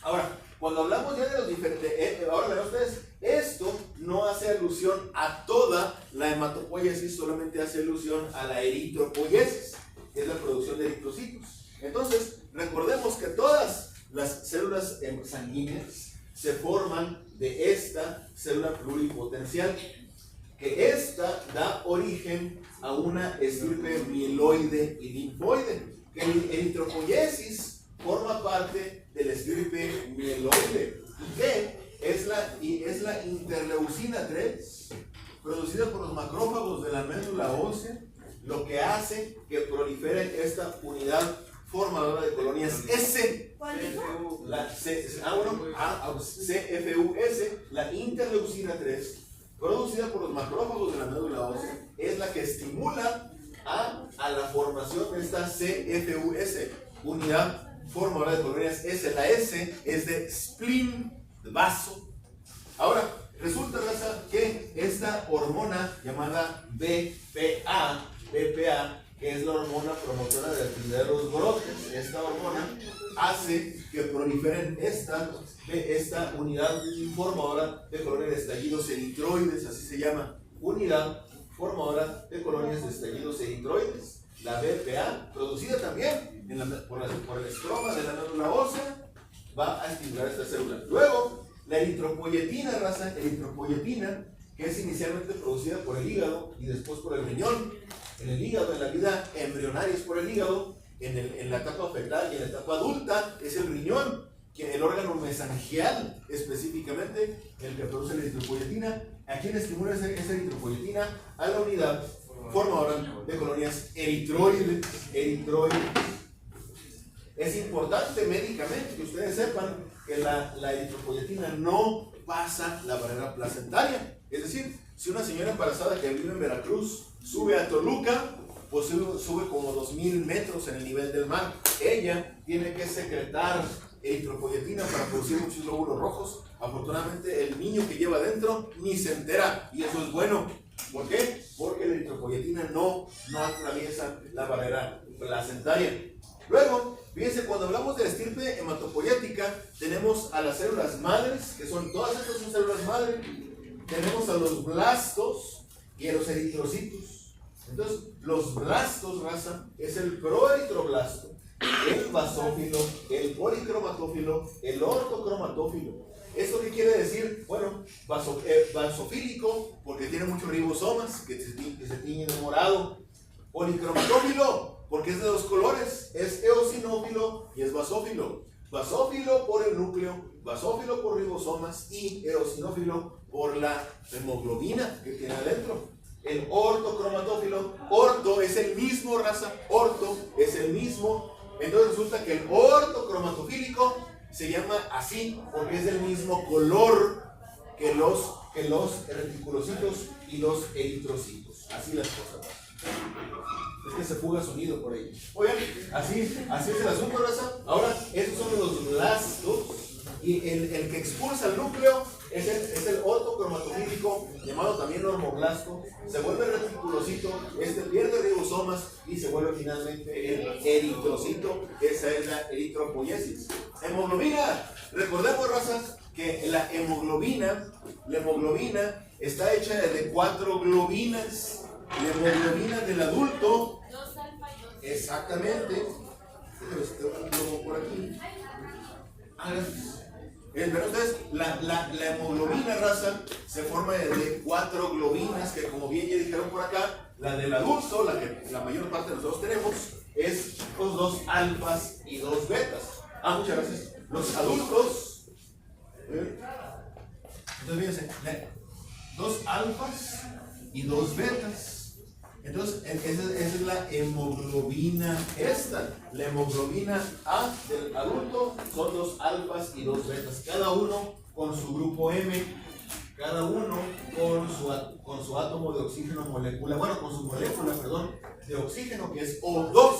Ahora, cuando hablamos ya de los diferentes, ahora verán ustedes, esto no hace alusión a toda la hematopoiesis, solamente hace alusión a la eritropoiesis, que es la producción de eritrocitos. Entonces, recordemos que todas las células sanguíneas se forman de esta célula pluripotencial, que esta da origen a una estirpe mieloide y linfoide. Que el eritropoiesis forma parte de la estirpe mieloide. ¿Y qué? Es la interleucina 3, producida por los macrófagos de la médula ósea, lo que hace que prolifere esta unidad formadora de colonias S. La CFUS, la interleucina 3, producida por los macrófagos de la médula ósea, es la que estimula a la formación de esta CFUS, unidad formadora de colonias S. La S es de spleen, de vaso. Ahora, resulta, raza, que esta hormona llamada BPA, que es la hormona promotora de la actividad de los brotes, esta hormona hace que proliferen esta unidad formadora de colonias de estallidos eritroides, así se llama, unidad formadora de colonias de estallidos eritroides. La BPA, producida también por el estroma de la médula ósea, va a estimular esta célula. Luego, la eritropoyetina, raza, eritropoyetina, que es inicialmente producida por el hígado y después por el riñón. En el hígado, en la vida embrionaria es por el hígado, en la etapa fetal y en la etapa adulta es el riñón, que el órgano mesangial específicamente, el que produce la eritropoyetina. ¿A quién estimula esa eritropoyetina? A la unidad formadora de colonias eritroides. Es importante médicamente que ustedes sepan que la eritropoyetina no pasa la barrera placentaria. Es decir, si una señora embarazada que vive en Veracruz sube a Toluca, pues sube como 2000 metros en el nivel del mar, ella tiene que secretar eritropoyetina para producir muchos glóbulos rojos. Afortunadamente el niño que lleva adentro ni se entera, y eso es bueno. ¿Por qué? Porque la eritropoyetina no atraviesa la barrera placentaria. Luego, fíjense, cuando hablamos de la estirpe hematopoyética, tenemos a las células madres, que son todas estas son células madre. Tenemos a los blastos y a los eritrocitos. Entonces, los blastos, raza, es el proeritroblasto, el basófilo, el policromatófilo, el ortocromatófilo. ¿Esto qué quiere decir? Bueno, basofílico, porque tiene muchos ribosomas que se tiñen de morado. Policromatófilo, porque es de dos colores, es eosinófilo y es basófilo. Basófilo por el núcleo, basófilo por ribosomas y eosinófilo por la hemoglobina que tiene adentro. El ortocromatófilo, orto es el mismo, raza, orto es el mismo. Entonces resulta que el ortocromatofílico se llama así porque es del mismo color que los reticulocitos y los eritrocitos. Así las cosas. Es que se fuga sonido por ahí. Oigan, así es el asunto, raza. Ahora, esos son los blastos. Y el que expulsa el núcleo es el ortocromatofílico, llamado también normoblasto. Se vuelve reticulocito, pierde ribosomas y se vuelve finalmente el eritrocito. Esa es la eritropoiesis. Hemoglobina. Recordemos, razas, que la hemoglobina está hecha de 4 globinas. La hemoglobina del adulto. 2 alfa y 2 beta. Exactamente. Por aquí. Entonces, la hemoglobina, raza, se forma de 4 globinas, que como bien ya dijeron por acá, la del adulto, la que la mayor parte de nosotros tenemos, es los 2 alfas y 2 betas. Muchas gracias. Los adultos, entonces fíjense, 2 alfas y 2 betas. Entonces, esa es la hemoglobina esta. La hemoglobina A del adulto son 2 alfas y 2 betas. Cada uno con su grupo M. Cada uno con su átomo de oxígeno molecular. Bueno, con su molécula, perdón, de oxígeno, que es O2.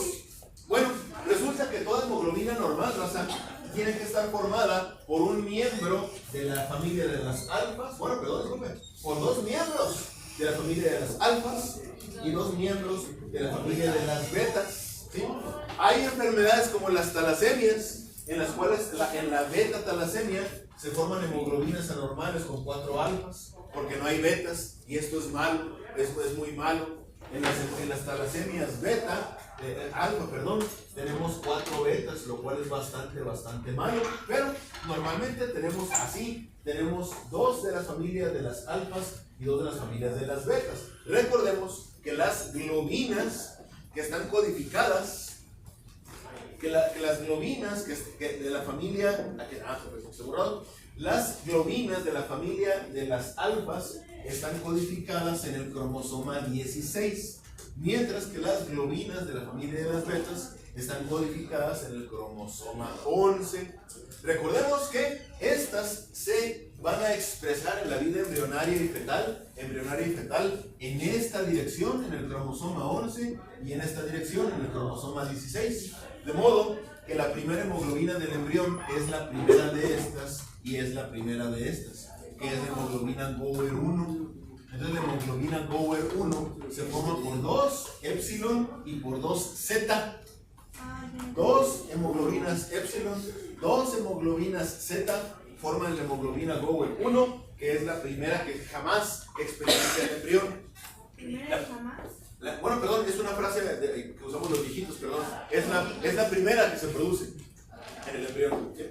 Bueno, resulta que toda hemoglobina normal, raza, tiene que estar formada por un miembro de la familia de las alfas. Bueno, perdón, disculpen. Por 2 miembros de la familia de las alfas y 2 miembros de la familia de las betas. ¿Sí? Hay enfermedades como las talasemias, en las cuales en la beta talasemia se forman hemoglobinas anormales con 4 alfas, porque no hay betas, y esto es malo, esto es muy malo. En las talasemias beta tenemos 4 betas, lo cual es bastante malo, pero normalmente tenemos así, tenemos 2 de las familias de las alfas y 2 de las familias de las betas. Recordemos que las globinas que están codificadas, que las globinas de la familia, las globinas de la familia de las alfas están codificadas en el cromosoma 16, mientras que las globinas de la familia de las betas están codificadas en el cromosoma 11. Recordemos que estas se van a expresar en la vida embrionaria y fetal en esta dirección, en el cromosoma 11, y en esta dirección, en el cromosoma 16. De modo que la primera hemoglobina del embrión es la primera de estas y es la primera de estas, que es la hemoglobina Gower 1. Entonces la hemoglobina Gower 1 se forma por 2 epsilon y por 2 zeta. 2 hemoglobinas epsilon, 2 hemoglobinas zeta forman la hemoglobina Gower 1, que es la primera que jamás experimenta el embrión. ¿Primera jamás? Bueno, perdón, es una frase que usamos los viejitos, perdón. Es la primera que se produce en el embrión. ¿Sí?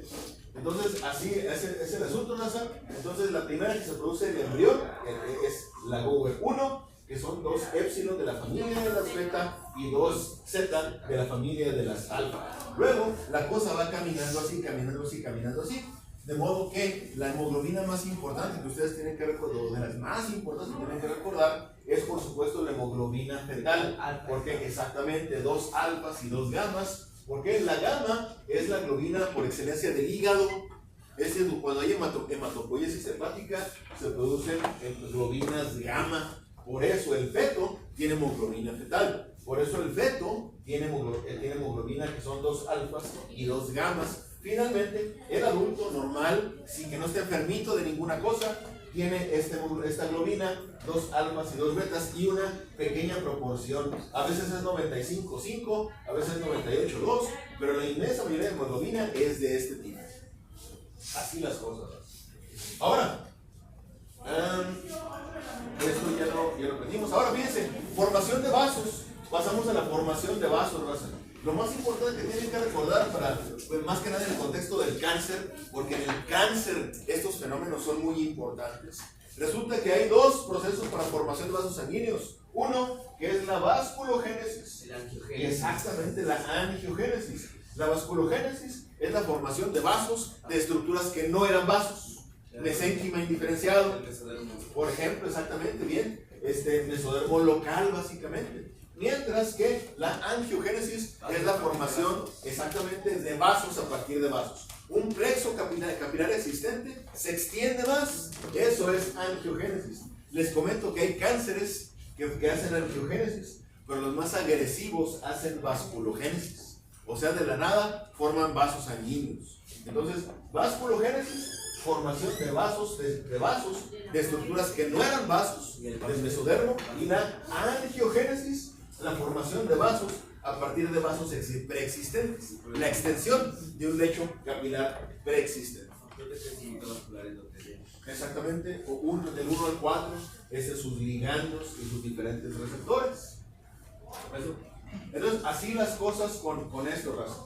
Entonces, así es el asunto, NASA. Entonces, la primera que se produce en el embrión es la Gower 1, que son 2 epsilon de la familia de las beta y 2 zeta de la familia de las alfa. Luego, la cosa va caminando así. De modo que la hemoglobina más importante que ustedes tienen que recordar, de las más importantes que tienen que recordar, es por supuesto la hemoglobina fetal, porque exactamente 2 alfas y 2 gamas, porque la gamma es la globina por excelencia del hígado. Cuando hay hematopoiesis hepática se producen globinas gamma, por eso el feto tiene hemoglobina fetal, por eso el feto tiene hemoglobina que son 2 alfas y 2 gamas. Finalmente, el adulto normal, sin que no esté enfermito de ninguna cosa, tiene esta globina, 2 alfas y 2 betas y una pequeña proporción. A veces es 95,5, a veces es 98,2, pero la inmensa mayoría de hemoglobina es de este tipo. Así las cosas. Ahora, esto ya lo aprendimos. Ahora fíjense, formación de vasos. Pasamos a la formación de vasos, raza. Lo más importante que tienen que recordar, pues más que nada en el contexto del cáncer, porque en el cáncer estos fenómenos son muy importantes. Resulta que hay 2 procesos para formación de vasos sanguíneos. Uno, que es la vasculogénesis. Exactamente, la angiogénesis. La vasculogénesis es la formación de vasos de estructuras que no eran vasos. Mesénquima indiferenciado. Por ejemplo, exactamente, bien. Mesodermo local, básicamente. Mientras que la angiogénesis es la formación exactamente de vasos a partir de vasos. Un plexo capilar existente se extiende más, eso es angiogénesis. Les comento que hay cánceres que hacen angiogénesis, pero los más agresivos hacen vasculogénesis. O sea, de la nada forman vasos sanguíneos. Entonces, vasculogénesis, formación de vasos, de estructuras que no eran vasos, del mesodermo, y la angiogénesis, la formación de vasos a partir de vasos preexistentes, la extensión de un lecho capilar preexistente. Exactamente, del 1 al 4, sus ligandos y sus diferentes receptores. Entonces, así las cosas con esto, raza.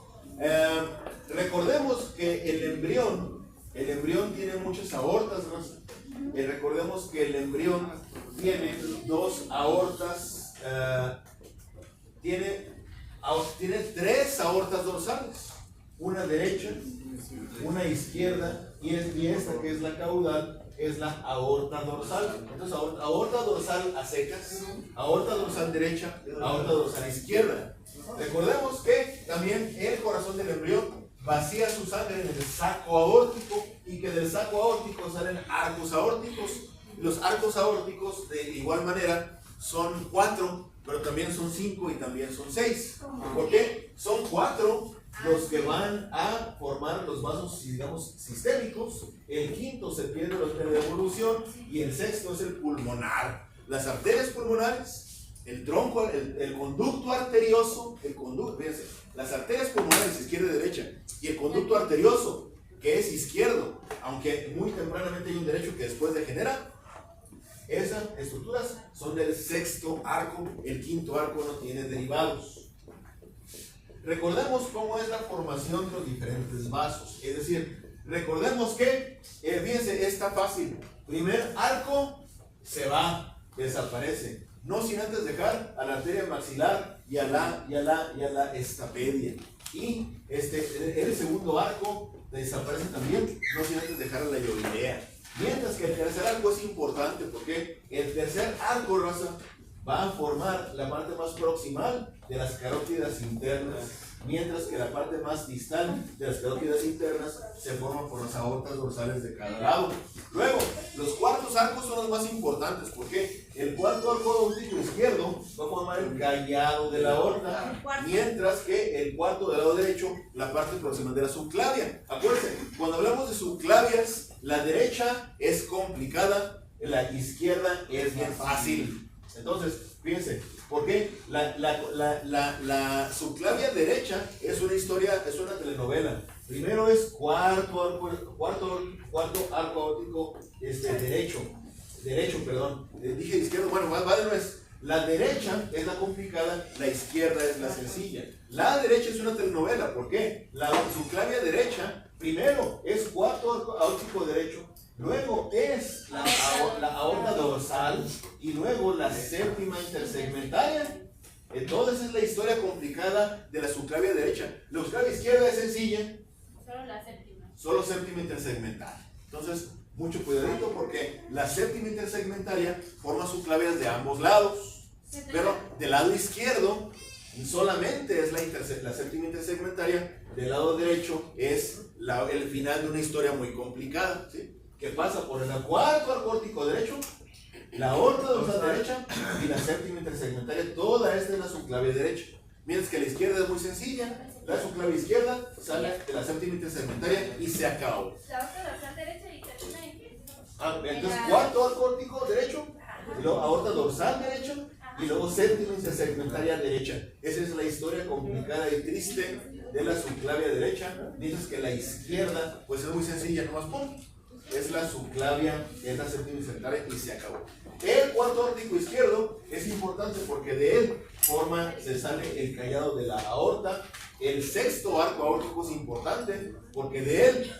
Recordemos que el embrión tiene muchas aortas, raza. Recordemos que el embrión tiene 2 aortas. Tiene 3 aortas dorsales, una derecha, una izquierda y esta que es la caudal es la aorta dorsal. Entonces aorta dorsal a secas, aorta dorsal derecha, aorta dorsal izquierda. Recordemos que también el corazón del embrión vacía su sangre en el saco aórtico y que del saco aórtico salen arcos aórticos. Los arcos aórticos de igual manera son 4, pero también son 5 y también son 6. ¿Por qué? Son 4 los que van a formar los vasos, digamos, sistémicos. El quinto se pierde la evolución y el sexto es el pulmonar. Las arterias pulmonares, el tronco, el conducto arterioso, fíjense, las arterias pulmonares izquierda y derecha y el conducto arterioso, que es izquierdo, aunque muy tempranamente hay un derecho que después degenera. Esas estructuras son del sexto arco, el quinto arco no tiene derivados. recordemos cómo es la formación de los diferentes vasos. Es decir, recordemos que, fíjense, está fácil. Primer arco se va, desaparece. No sin antes dejar a la arteria maxilar y a la estapedia. Y el segundo arco desaparece también, no sin antes dejar a la ioidea. Mientras que el tercer arco es importante, porque el tercer arco, raza, va a formar la parte más proximal de las carótidas internas, mientras que la parte más distal de las carótidas internas se forma por las aortas dorsales de cada lado. Luego, los cuartos arcos son los más importantes, porque el cuarto arco aórtico izquierdo va a formar el callado de la aorta, mientras que el cuarto del lado derecho, la parte proximal de la subclavia. Acuérdense, cuando hablamos de subclavias, la derecha es complicada, la izquierda es bien fácil. Entonces, fíjense, porque la subclavia derecha es una historia, es una telenovela. Primero es cuarto arco aórtico derecho, perdón. Dije izquierdo, bueno, va de nuez. La derecha es la complicada, la izquierda es la sencilla. La derecha es una telenovela, ¿por qué? La subclavia derecha, primero es cuarto arco aórtico derecho, luego es la aorta dorsal y luego la séptima intersegmentaria. Entonces es la historia complicada de la subclavia derecha. La subclavia izquierda es sencilla. Solo la séptima. Solo séptima intersegmentaria. Entonces, mucho cuidadito porque la séptima intersegmentaria forma subclavias de ambos lados. Pero del lado izquierdo solamente es la séptima intersegmentaria. Del lado derecho es el final de una historia muy complicada, ¿sí? Que pasa por el cuarto arco aórtico derecho, la aorta dorsal derecha y la séptima intersegmentaria. Toda esta es la subclavia derecha. Mientras que la izquierda es muy sencilla. La subclavia izquierda sale de la séptima intersegmentaria y se acabó. La otra dorsal derecha y termina en qué? Entonces, cuarto arco aórtico derecho, y luego aorta dorsal derecho y luego séptima intersegmentaria derecha. Esa es la historia complicada y triste de la subclavia derecha, mientras que la izquierda pues es muy sencilla, nomás pum. Es la subclavia, es la séptima intersegmentaria y se acabó. El cuarto aórtico izquierdo es importante porque de él se sale el callado de la aorta. El sexto arco aórtico es importante porque de él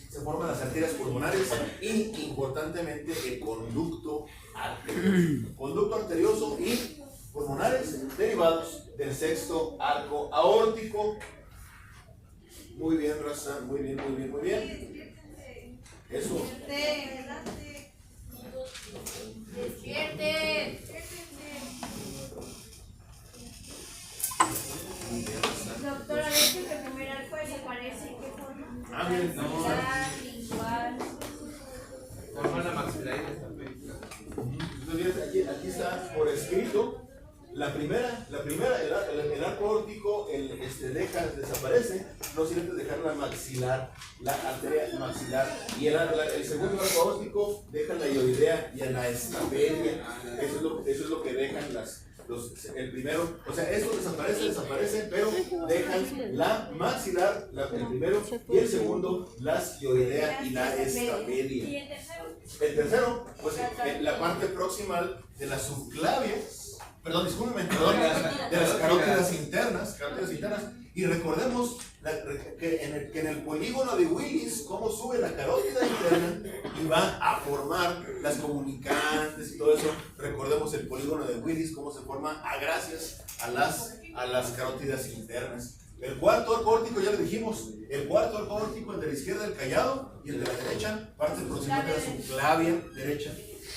se forman las arterias pulmonares y, importantemente, el conducto arterioso. Conducto arterioso y pulmonares derivados del sexto arco aórtico. Muy bien, raza, muy bien, muy bien, muy bien. Eso. ¡Despierten! Doctora, ¿ves que el primer arco desaparece? ¿Qué forma? Bien, no. Igual. Forma la maxilar y la estapedia. Entonces, aquí está por escrito. La primera, el arco aórtico desaparece, no sin antes dejar la maxilar, la arteria maxilar, y el segundo arco aórtico deja la ioidea y a la estapedia. Eso es lo que dejan el primero, o sea, esto desaparece, pero dejan la maxilar, el primero, y el segundo, las ioidea y la estapedia. ¿Y el tercero? El tercero, pues la parte proximal de las subclavias. Perdón, de las carótidas internas, y recordemos que en el polígono de Willis, cómo sube la carótida interna y va a formar las comunicantes y todo eso. Recordemos el polígono de Willis, cómo se forma gracias a las carótidas internas. El cuarto arco aórtico, ya lo dijimos, el cuarto arco aórtico, el de la izquierda, el callado, y el de la derecha, parte proximal de la subclavia derecha.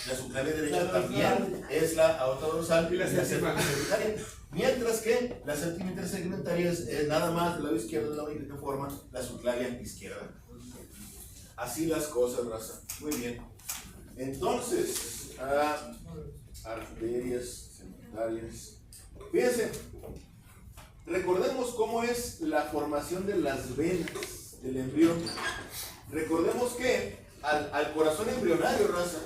La subclavia derecha también es la aorta dorsal y la séptima intersegmentaria, mientras que la séptima intersegmentaria es nada más del lado izquierdo, es la única que forma la subclavia izquierda. Así las cosas, raza. Muy bien. Entonces, arterias segmentarias. Fíjense, recordemos cómo es la formación de las venas del embrión. Recordemos que al corazón embrionario, raza,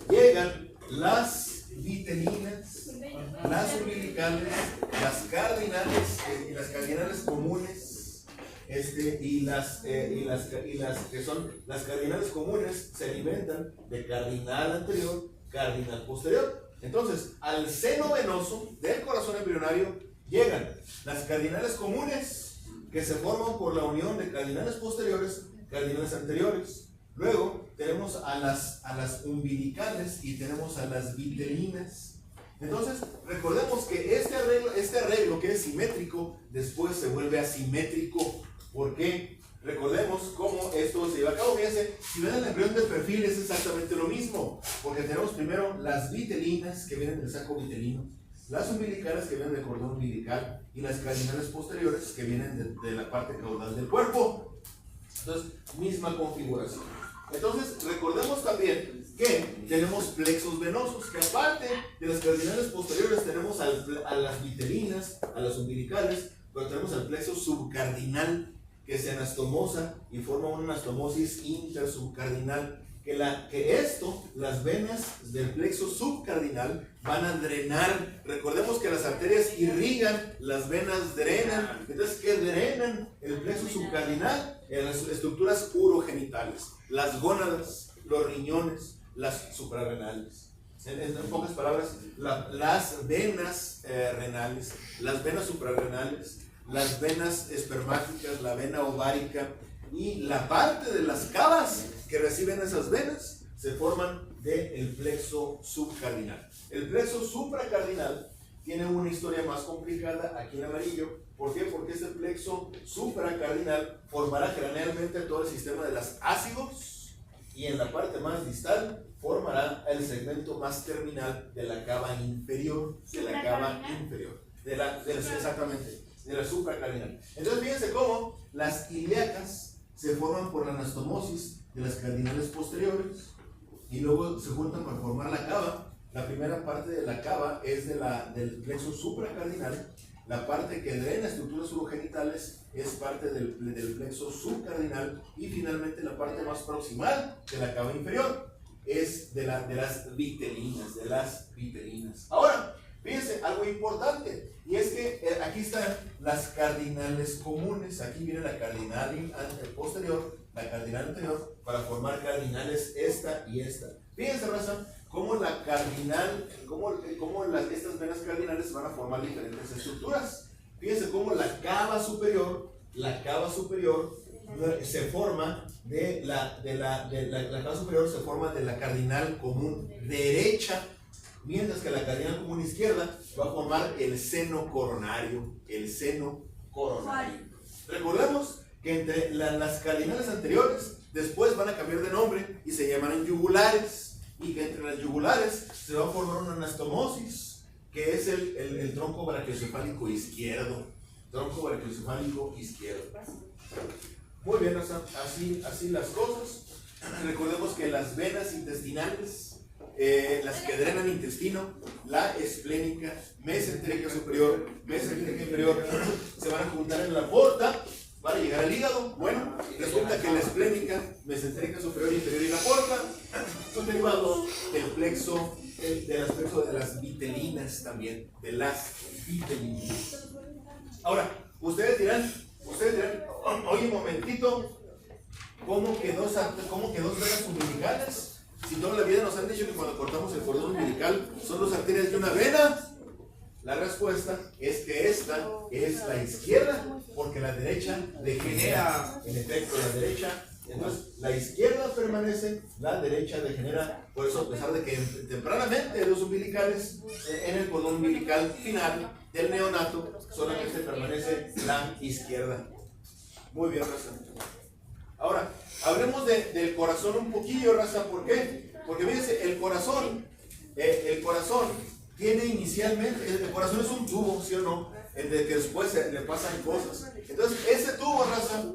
llegan las vitelinas, las umbilicales, las cardinales comunes, y las que son las cardinales comunes se alimentan de cardinal anterior, cardinal posterior. Entonces, al seno venoso del corazón embrionario llegan las cardinales comunes, que se forman por la unión de cardinales posteriores, cardinales anteriores. Luego tenemos a las umbilicales y tenemos a las vitelinas. Entonces, recordemos que este arreglo que es simétrico, después se vuelve asimétrico. ¿Por qué? Recordemos cómo esto se lleva a cabo. Fíjense, si ven el embrión del perfil es exactamente lo mismo, porque tenemos primero las vitelinas que vienen del saco vitelino, las umbilicales que vienen del cordón umbilical y las cardinales posteriores que vienen de la parte caudal del cuerpo. Entonces, misma configuración. Entonces, recordemos también que tenemos plexos venosos, que aparte de las cardinales posteriores tenemos a las vitelinas, a las umbilicales, pero tenemos al plexo subcardinal, que se anastomosa y forma una anastomosis intersubcardinal, las venas del plexo subcardinal van a drenar. Recordemos que las arterias irrigan, las venas drenan. Entonces, ¿qué drenan el plexo subcardinal? En las estructuras urogenitales, las gónadas, los riñones, las suprarrenales. En pocas palabras, las venas renales, las venas suprarrenales, las venas espermáticas, la vena ovárica y la parte de las cavas que reciben esas venas se forman del plexo subcardinal. El plexo supracardinal tiene una historia más complicada aquí en amarillo. ¿Por qué? Porque este plexo supracardinal formará generalmente todo el sistema de las ácidos y en la parte más distal formará el segmento más terminal de la cava inferior, exactamente, de la supracardinal. Entonces fíjense cómo las ilíacas se forman por la anastomosis de las cardinales posteriores y luego se juntan para formar la cava. La primera parte de la cava es del plexo supracardinal. La parte que drena estructuras urogenitales es parte del plexo subcardinal y finalmente la parte más proximal de la cava inferior es de las vitelinas, Ahora, fíjense, algo importante, y es que aquí están las cardinales comunes. Aquí viene la cardinal posterior, la cardinal anterior, para formar cardinales esta y esta. Fíjense, raza, cómo la cardinal, estas venas cardinales van a formar diferentes estructuras. Fíjense cómo la cava superior se forma la cava superior se forma de la cardinal común derecha, mientras que la cardinal común izquierda va a formar el seno coronario. Recordemos que entre las cardinales anteriores después van a cambiar de nombre y se llamarán yugulares, y que entre las yugulares se va a formar una anastomosis, que es el tronco brachiocefálico izquierdo. Muy bien, así las cosas. Recordemos que las venas intestinales, las que drenan intestino, la esplénica, mesentérica superior, mesentérica inferior, se van a juntar en la porta para llegar al hígado. Bueno, resulta que la esplénica, mesentérica superior, inferior y la porta son derivados del plexo, de las vitelinas también, de las vitelinas. Ahora, ustedes dirán, oye, un momentito, ¿cómo que dos venas umbilicales? Si toda la vida nos han dicho que cuando cortamos el cordón umbilical son dos arterias de una vena. La respuesta es que esta es la izquierda, porque la derecha degenera. En efecto, la derecha. Entonces, la izquierda permanece, la derecha degenera. Por eso, a pesar de que tempranamente los umbilicales, en el cordón umbilical final del neonato, solamente permanece la izquierda. Muy bien, raza. Ahora, hablemos del corazón un poquillo, raza. ¿Por qué? Porque fíjense, el corazón tiene inicialmente, el corazón es un tubo, ¿sí o no? El de que después le pasan cosas. Entonces, ese tubo, raza,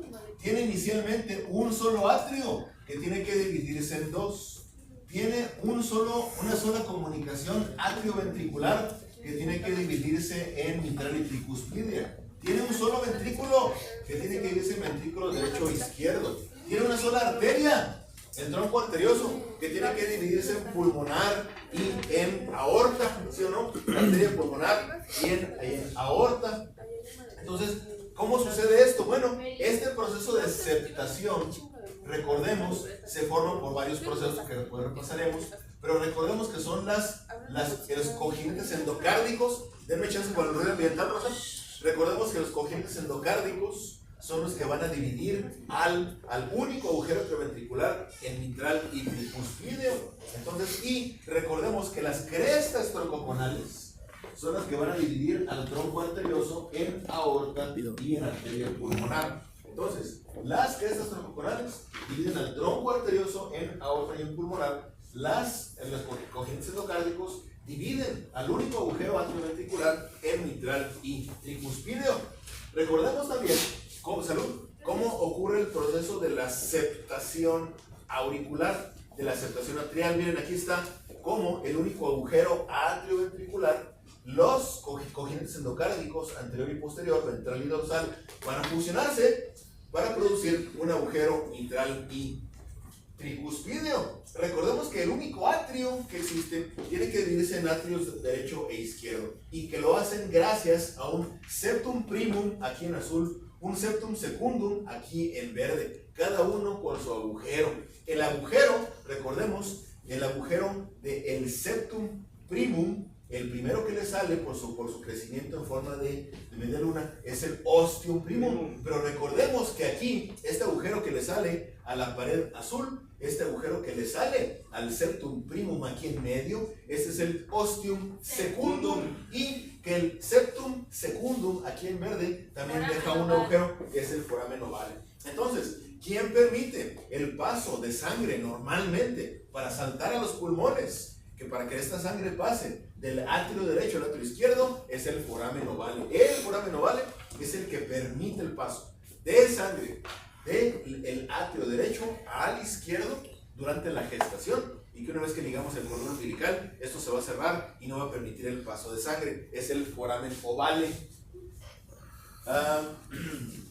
tiene inicialmente un solo atrio que tiene que dividirse en dos. Tiene una sola comunicación atrio-ventricular que tiene que dividirse en mitral y tricuspidia. Tiene un solo ventrículo que tiene que dividirse en ventrículo derecho e izquierdo. Tiene una sola arteria, el tronco arterioso, que tiene que dividirse en pulmonar y en aorta, ¿sí o no? La arteria pulmonar y en aorta. Entonces, ¿cómo sucede esto? Bueno, este proceso de septación recordemos, se forman por varios procesos que después repasaremos, pero recordemos que son los cojinetes endocárdicos. Denme chance con el ruido ambiental, Rosa. Recordemos que los cojinetes endocárdicos son los que van a dividir al único agujero atrioventricular en mitral y tricuspideo. Entonces, y recordemos que las crestas troncoconales son las que van a dividir al tronco arterioso en aorta y en arteria pulmonar. Entonces, las crestas troncoconales dividen al tronco arterioso en aorta y en pulmonar. Los cojinetes endocárdicos dividen al único agujero atrioventricular en mitral y tricuspideo. Recordemos también cómo ocurre el proceso de la septación auricular, de la septación atrial. Miren, aquí está como el único agujero atrioventricular, los cojinetes endocárdicos anterior y posterior, ventral y dorsal, van a fusionarse para producir un agujero mitral y tricuspideo. Recordemos que el único atrio que existe tiene que dividirse en atrios derecho e izquierdo, y que lo hacen gracias a un septum primum aquí en azul, un septum secundum aquí en verde, cada uno con su agujero. El agujero, recordemos, el agujero del septum primum, el primero que le sale por su crecimiento en forma de media luna, es el ostium primum. Pero recordemos que aquí, este agujero que le sale a la pared azul, este agujero que le sale al septum primum aquí en medio, este es el ostium secundum, y que el septum secundum aquí en verde también deja un agujero que es el foramen ovale. Entonces, ¿quién permite el paso de sangre normalmente para saltar a los pulmones? Que para que esta sangre pase del atrio derecho al atrio izquierdo es el foramen ovale. El foramen ovale es el que permite el paso de sangre del atrio derecho al izquierdo durante la gestación, y que una vez que ligamos el cordón umbilical, esto se va a cerrar y no va a permitir el paso de sangre. Es el foramen ovale.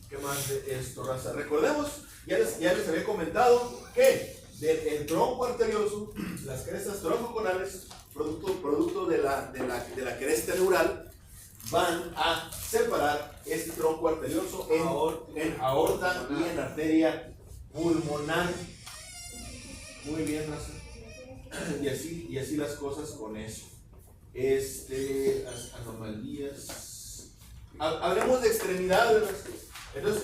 ¿Qué más de esto, raza? Recordemos, ya les había comentado que del tronco arterioso, las crestas troncoconales, producto de la cresta neural, van a separar este tronco arterioso en aorta y en arteria pulmonar. Muy bien, raza. Y así las cosas con eso. Las anomalías. Hablemos de extremidades. Entonces,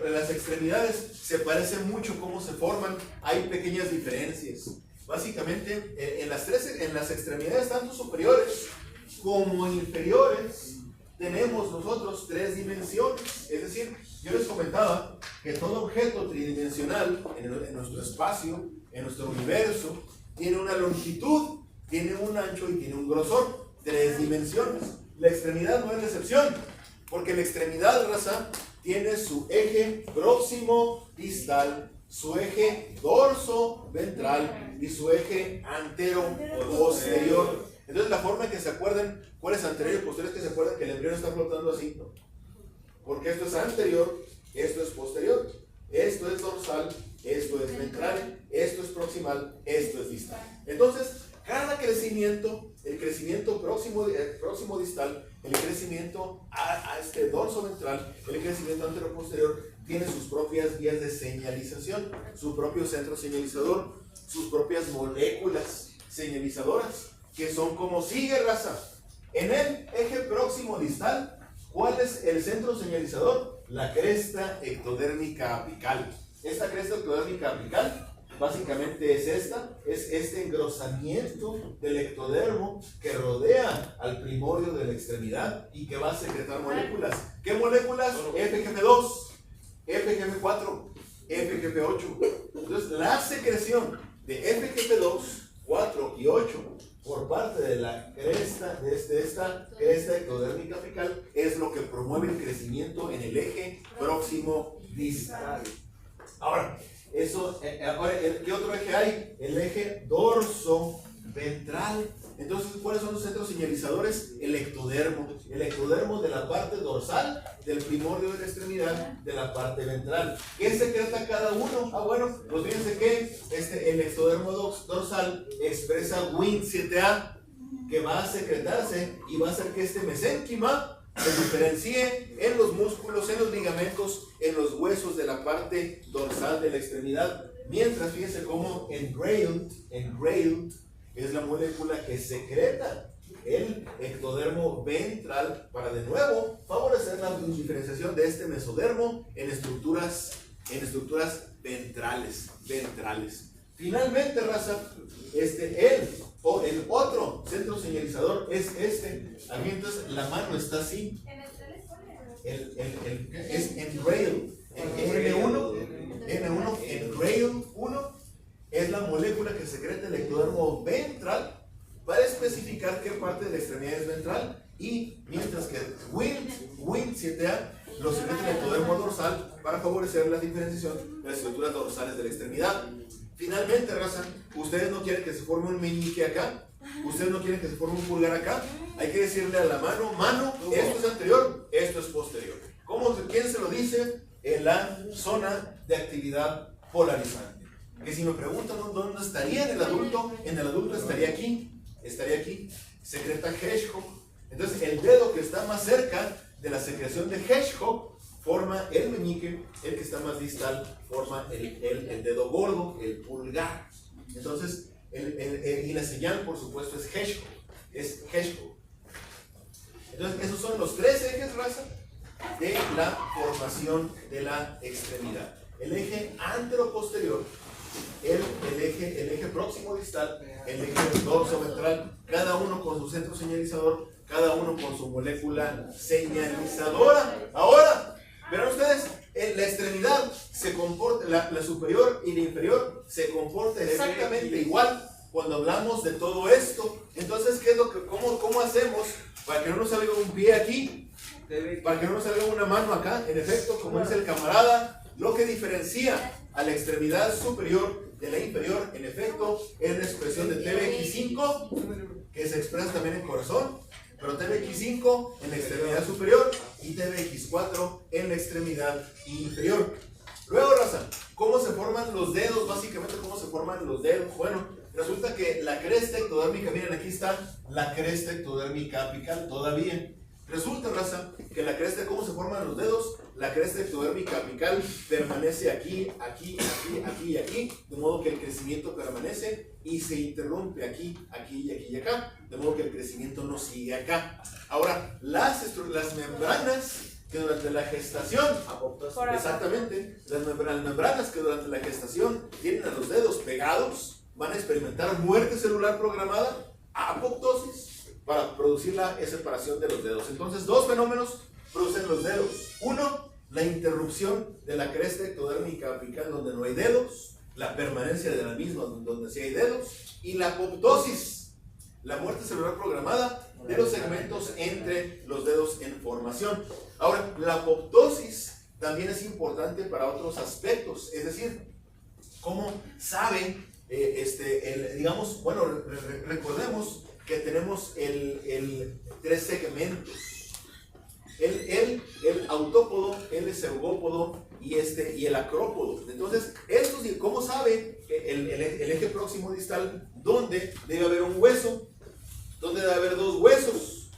las extremidades se parecen mucho cómo se forman. Hay pequeñas diferencias. Básicamente, en las extremidades tanto superiores como inferiores, tenemos nosotros 3 dimensiones. Es decir, yo les comentaba que todo objeto tridimensional en nuestro espacio, en nuestro universo, tiene una longitud, tiene un ancho y tiene un grosor. 3 dimensiones. La extremidad no es la excepción, porque la extremidad, raza, tiene su eje próximo distal, su eje dorso ventral y su eje antero posterior. Entonces, la forma en que se acuerdan cuál es anterior y posterior es que se acuerdan que el embrión está flotando así, ¿no? Porque esto es anterior, esto es posterior, esto es dorsal, esto es ventral, esto es proximal, esto es distal. Entonces, cada crecimiento, el crecimiento próximo distal, el crecimiento a este dorso ventral, el crecimiento antero-posterior, tiene sus propias vías de señalización, su propio centro señalizador, sus propias moléculas señalizadoras, que son como sigue, raza. En el eje próximo distal, ¿cuál es el centro señalizador? La cresta ectodérmica apical. Esta cresta ectodérmica apical básicamente es este engrosamiento del ectodermo que rodea al primorio de la extremidad y que va a secretar moléculas. ¿Qué moléculas? FGF2, FGF4, FGF8. Entonces, la secreción de FGF2, 4 y 8 por parte de la cresta, de esta cresta ectodérmica apical, es lo que promueve el crecimiento en el eje próximo distal. Ahora, ¿qué otro eje hay? El eje dorso ventral. Entonces, ¿cuáles son los centros señalizadores? El ectodermo de la parte dorsal, del primorio de la extremidad, de la parte ventral. ¿Qué secreta cada uno? Bueno, pues fíjense que el ectodermo dorsal expresa Wnt7a, que va a secretarse y va a hacer que este mesénquima se diferencie en los músculos, en los ligamentos, en los huesos de la parte dorsal de la extremidad. Mientras, fíjense cómo engrailed es la molécula que secreta el ectodermo ventral para de nuevo favorecer la diferenciación de este mesodermo en estructuras ventrales. Finalmente, raza, el otro centro señalizador es este. Aquí entonces la mano está así. Es engrailed. N1, engrailed 1 es la molécula que secreta el ectodermo ventral para especificar qué parte de la extremidad es ventral, y mientras que WNT 7A lo secreta el ectodermo dorsal para favorecer la diferenciación de las estructuras dorsales de la extremidad. Finalmente, raza, ustedes no quieren que se forme un meñique acá, ustedes no quieren que se forme un pulgar acá. Hay que decirle a la mano, esto es anterior, esto es posterior. ¿Quién se lo dice? En la zona de actividad polarizante. Que si me preguntan dónde estaría en el adulto estaría aquí, secreta Hedgehog. Entonces el dedo que está más cerca de la secreción de Hedgehog forma el meñique, el que está más distal forma el dedo gordo, el pulgar. Entonces, y la señal, por supuesto, es Hedgehog. Entonces, esos son los tres ejes, raza, de la formación de la extremidad. El eje antero-posterior, el eje próximo distal, el eje dorso-ventral, cada uno con su centro señalizador, cada uno con su molécula señalizadora. Ahora, verán ustedes, la extremidad se comporta, la superior y la inferior se comporta exactamente igual cuando hablamos de todo esto. Entonces, ¿cómo hacemos para que no nos salga un pie aquí? Para que no nos salga una mano acá. En efecto, como dice el camarada, lo que diferencia a la extremidad superior de la inferior, en efecto, es la expresión de TBX5, que se expresa también en corazón, pero TBX5 en la extremidad superior y TBX4 en la extremidad inferior. Luego, raza, ¿cómo se forman los dedos? Básicamente, ¿cómo se forman los dedos? Bueno, resulta que la cresta ectodérmica, miren, aquí está la cresta ectodérmica apical todavía. Resulta, raza, que la cresta, ¿cómo se forman los dedos? La cresta ectodérmica apical permanece aquí, aquí, aquí, aquí y aquí, de modo que el crecimiento permanece y se interrumpe aquí, aquí y aquí y acá, de modo que el crecimiento no sigue acá. Ahora, las membranas que durante la gestación, exactamente, las membranas que durante la gestación tienen a los dedos pegados, van a experimentar muerte celular programada, apoptosis, para producir la separación de los dedos. Entonces, dos fenómenos producen los dedos. Uno, la interrupción de la cresta ectodérmica apical donde no hay dedos, la permanencia de la misma donde sí hay dedos, y la apoptosis, la muerte celular programada de los segmentos entre los dedos en formación. Ahora, la apoptosis también es importante para otros aspectos, es decir, ¿cómo sabe, digamos, bueno, recordemos que tenemos el tres segmentos, el autópodo, el zeugópodo y el acrópodo. Entonces, ¿cómo sabe el eje próximo distal dónde debe haber un hueso? ¿Dónde debe haber dos huesos?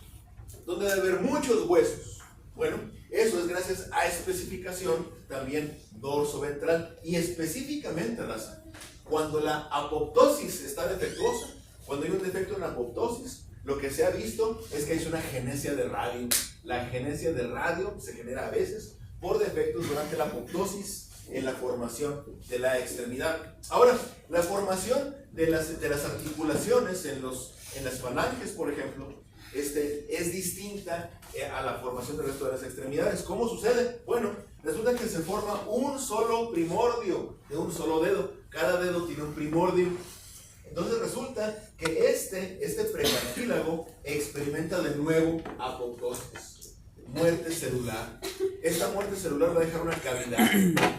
¿Dónde debe haber muchos huesos? Bueno, eso es gracias a especificación también dorso-ventral. Y específicamente, raza, cuando la apoptosis está defectuosa, cuando hay un defecto en la apoptosis, lo que se ha visto es que hay una genesia de radio. La genesia de radio se genera a veces por defectos durante la apoptosis en la formación de la extremidad. Ahora, la formación de las articulaciones en las falanges, por ejemplo, es distinta a la formación del resto de las extremidades. ¿Cómo sucede? Bueno, resulta que se forma un solo primordio de un solo dedo. Cada dedo tiene un primordio. Entonces resulta que este precartílago experimenta de nuevo apoptosis, muerte celular. Esta muerte celular va a dejar una cavidad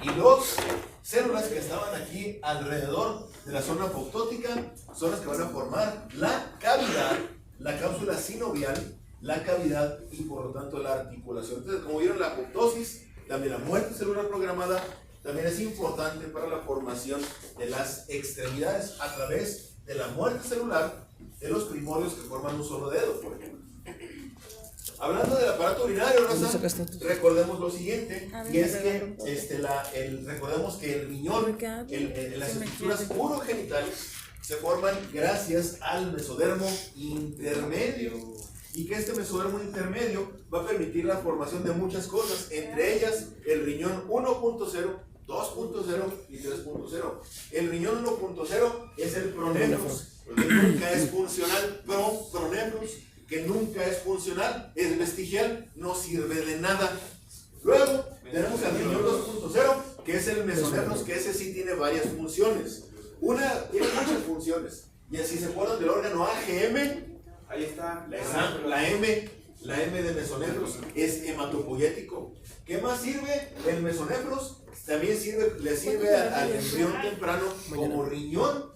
y las células que estaban aquí alrededor de la zona apoptótica son las que van a formar la cavidad, la cápsula sinovial, la cavidad y por lo tanto la articulación. Entonces, como vieron, la apoptosis, también la muerte celular programada, también es importante para la formación de las extremidades a través de la muerte celular de los primordios que forman un solo dedo, por ejemplo. Hablando del aparato urinario, raza, recordemos lo siguiente, y es que recordemos que el riñón, las estructuras urogenitales se forman gracias al mesodermo intermedio, y que este mesodermo intermedio va a permitir la formación de muchas cosas, entre ellas el riñón 1.0, 2.0 y 3.0. El riñón 1.0 es el pronefros, que nunca es funcional, pronefros, que nunca es funcional, es vestigial, no sirve de nada. Luego tenemos el riñón 2.0, que es el mesonefros, que ese sí tiene varias funciones. Tiene muchas funciones. Y así se acuerdan del órgano AGM, Ahí está. la M de mesonefros es hematopoyético. ¿Qué más sirve? El mesonefros también le sirve al embrión temprano como riñón.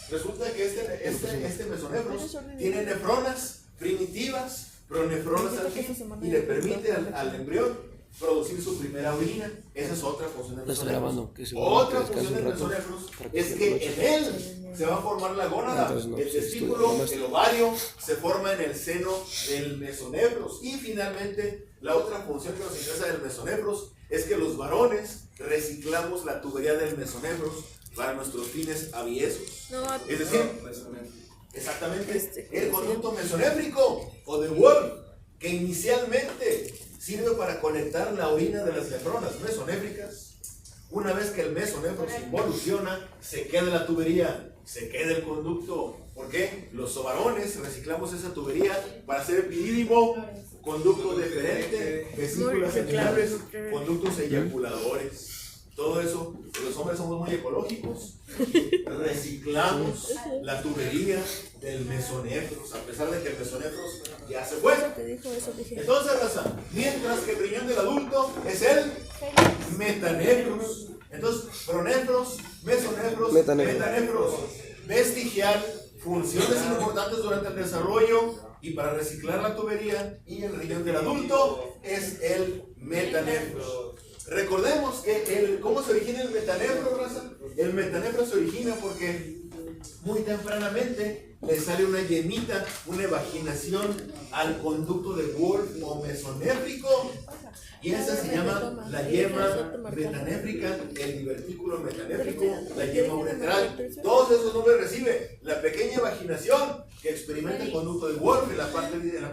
Resulta que este mesonefros tiene nefronas primitivas, pronefronas al fin, y le permite al embrión producir su primera orina. Esa es otra función del mesonefros. Otra función del mesonefros es que en él se va a formar la gónada, el testículo, el ovario, se forma en el seno del mesonefros. Y finalmente, la otra función que nos interesa del mesonefros es que los varones reciclamos la tubería del mesonefros para nuestros fines aviesos. Es decir, exactamente, el conducto mesonéfrico o de Wolf, que inicialmente sirve para conectar la orina de las nefronas mesonéfricas. Una vez que el mesonefro se involuciona, se queda la tubería, se queda el conducto. ¿Por qué? Los varones reciclamos esa tubería para hacer epidídimo, conducto deferente, vesículas seminales, conductos eyaculadores. Todo eso, los hombres somos muy ecológicos, reciclamos la tubería del mesonefros, a pesar de que el mesonefros ya se fue. Entonces, raza, mientras que el riñón del adulto es el metanefros. Entonces, pronefros, mesonefros, metanefros, vestigial, funciones importantes durante el desarrollo y para reciclar la tubería, y el riñón del adulto es el metanefros. Recordemos que ¿cómo se origina el metanefro, raza? El metanefro se origina porque muy tempranamente le sale una yemita, una evaginación al conducto de Wolf o mesonéfrico, y esa se llama la yema metanéfrica, el divertículo metanéfrico, la yema uretral. Todos esos nombres recibe la pequeña evaginación que experimenta el conducto de Wolf en la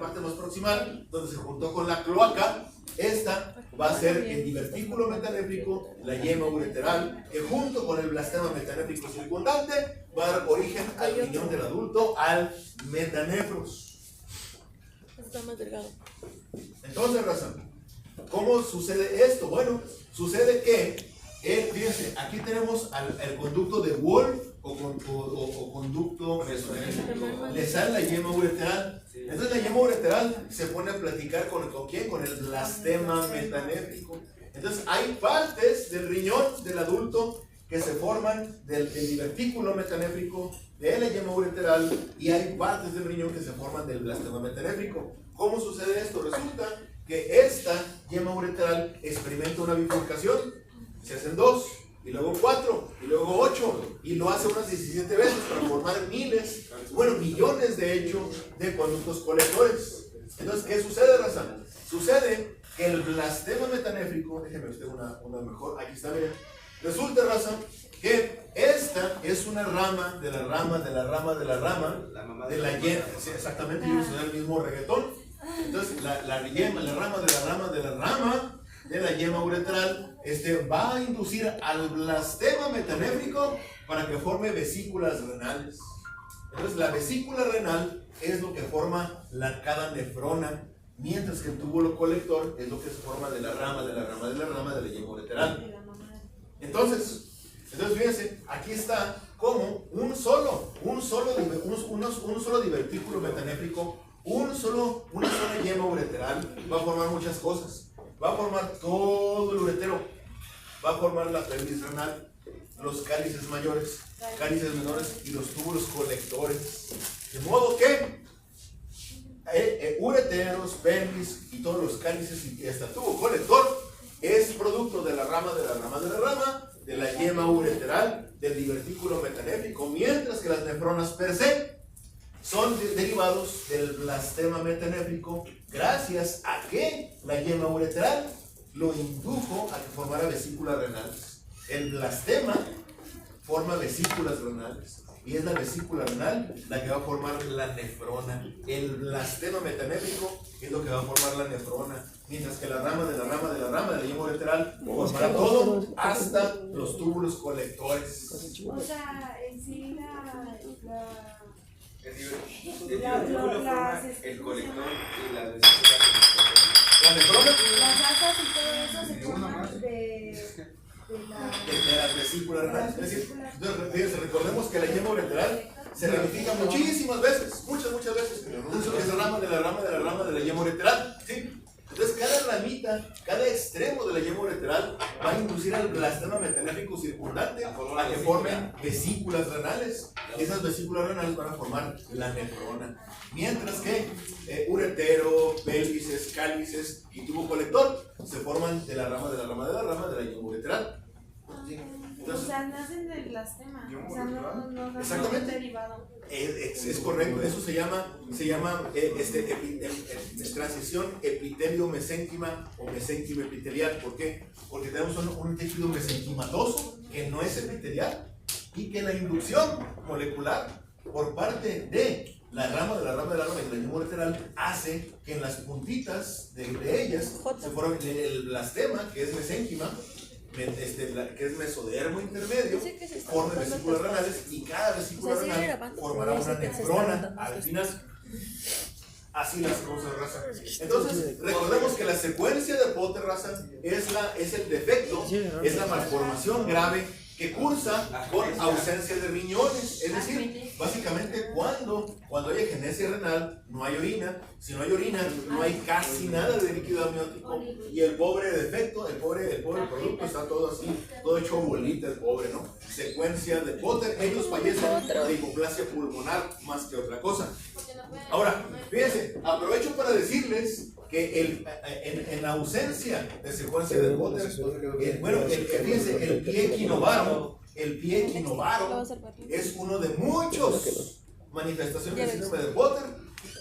parte más proximal, donde se juntó con la cloaca. Esta va a ser el divertículo metanéfrico, la yema ureteral, que junto con el blastema metanéfrico circundante va a dar origen al riñón del adulto, al metanefros. Está más delgado. Entonces, raza, ¿cómo sucede esto? Bueno, sucede que, fíjense, aquí tenemos el conducto de Wolf o conducto mesonéfrico. Le sale la yema ureteral. Entonces la yema ureteral se pone a platicar ¿con quién? Con el blastema metanéfrico. Entonces hay partes del riñón del adulto que se forman del divertículo metanéfrico, de la yema ureteral, y hay partes del riñón que se forman del blastema metanéfrico. ¿Cómo sucede esto? Resulta que esta yema ureteral experimenta una bifurcación, se hacen 2, y luego 4, y luego 8, y lo hace unas 17 veces para formar miles, millones de hecho, de conductos colectores. Entonces, ¿qué sucede, raza? Sucede que el blastema metanéfrico, déjenme usted una mejor, aquí está, miren. Resulta, raza, que esta es una rama de la rama de la rama de la rama de la yema, sí, exactamente, yo usé el mismo reggaetón. Entonces, la rama de la rama de la rama de la yema uretral va a inducir al blastema metanéfrico para que forme vesículas renales. Entonces, la vesícula renal es lo que forma cada nefrona, mientras que el túbulo colector es lo que se forma de la rama de la rama de la rama de la yema uretral. Entonces fíjense, aquí está como un solo divertículo metanéfrico, una sola yema ureteral va a formar muchas cosas. Va a formar todo el uretero, va a formar la pelvis renal, los cálices mayores, cálices menores y los túbulos colectores. De modo que ureteros, pelvis y todos los cálices y hasta tubo colector es producto de la rama de la rama de la rama, de la yema ureteral, del divertículo metanéfrico, mientras que las nefronas per se son derivados del blastema metanéfrico gracias a que la yema uretral lo indujo a que formara vesículas renales. El blastema forma vesículas renales y es la vesícula renal la que va a formar la nefrona. El blastema metanéfrico es lo que va a formar la nefrona, mientras que la rama de la yema uretral formará todo hasta los túbulos colectores. O sea, en sí El colector y las vesículas. La nefrona las asas y todo eso se forman de las vesículas renales. Es decir, entonces, recordemos que la yema uretral se ramifica muchísimas veces, muchas veces. Eso es la rama de la yema uretral. ¿Sí? Entonces, cada ramita, cada extremo de la yema uretral va a inducir al blastema metanéfrico circundante a que formen vesículas renales. Esas vesículas renales van a formar la nefrona. Mientras que uretero, pelvises, cálices y tubo colector se forman de la rama de la yema uretral. ¿Sí? Entonces, o sea, nacen del blastema. O sea, no nacen exactamente. derivado. Es correcto, eso se llama transición epitelio-mesénquima o mesénquima epitelial. ¿Por qué? Porque tenemos un tejido mesenquimatoso que no es epitelial y que la inducción molecular por parte de la rama de la yema uretral hace que en las puntitas de ellas se forme el blastema, que es mesénquima, que es mesodermo intermedio, forma vesículas renales y cada vesícula renal formará una nefrona al final. Así las cosas, raza. Entonces, recordemos que la secuencia de Potter, raza, es el defecto, es la malformación grave que cursa con ausencia de riñones. Es decir, básicamente cuando haya genesia renal no hay orina. Si no hay orina, no hay casi nada de líquido amniótico. Y el pobre defecto, el pobre producto está todo así, todo hecho bolita, el pobre, ¿no? Secuencia de Potter. Ellos fallecen de hipoplasia pulmonar más que otra cosa. Ahora, fíjense, aprovecho para decirles que en la ausencia de secuencia de Potter, fíjense, el pie equinovaro es uno de muchos manifestaciones del síndrome de Potter.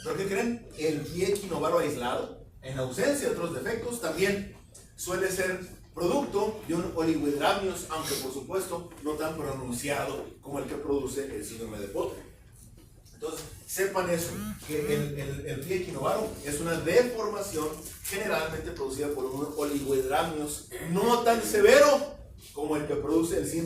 ¿Pero qué creen? El pie equinovaro aislado, en ausencia de otros defectos, también suele ser producto de un oligohidramios, aunque por supuesto no tan pronunciado como el que produce el síndrome de Potter. Entonces, sepan eso, que el pie equinovaro es una deformación generalmente producida por un oligohidramios no tan severo como el que produce el síndrome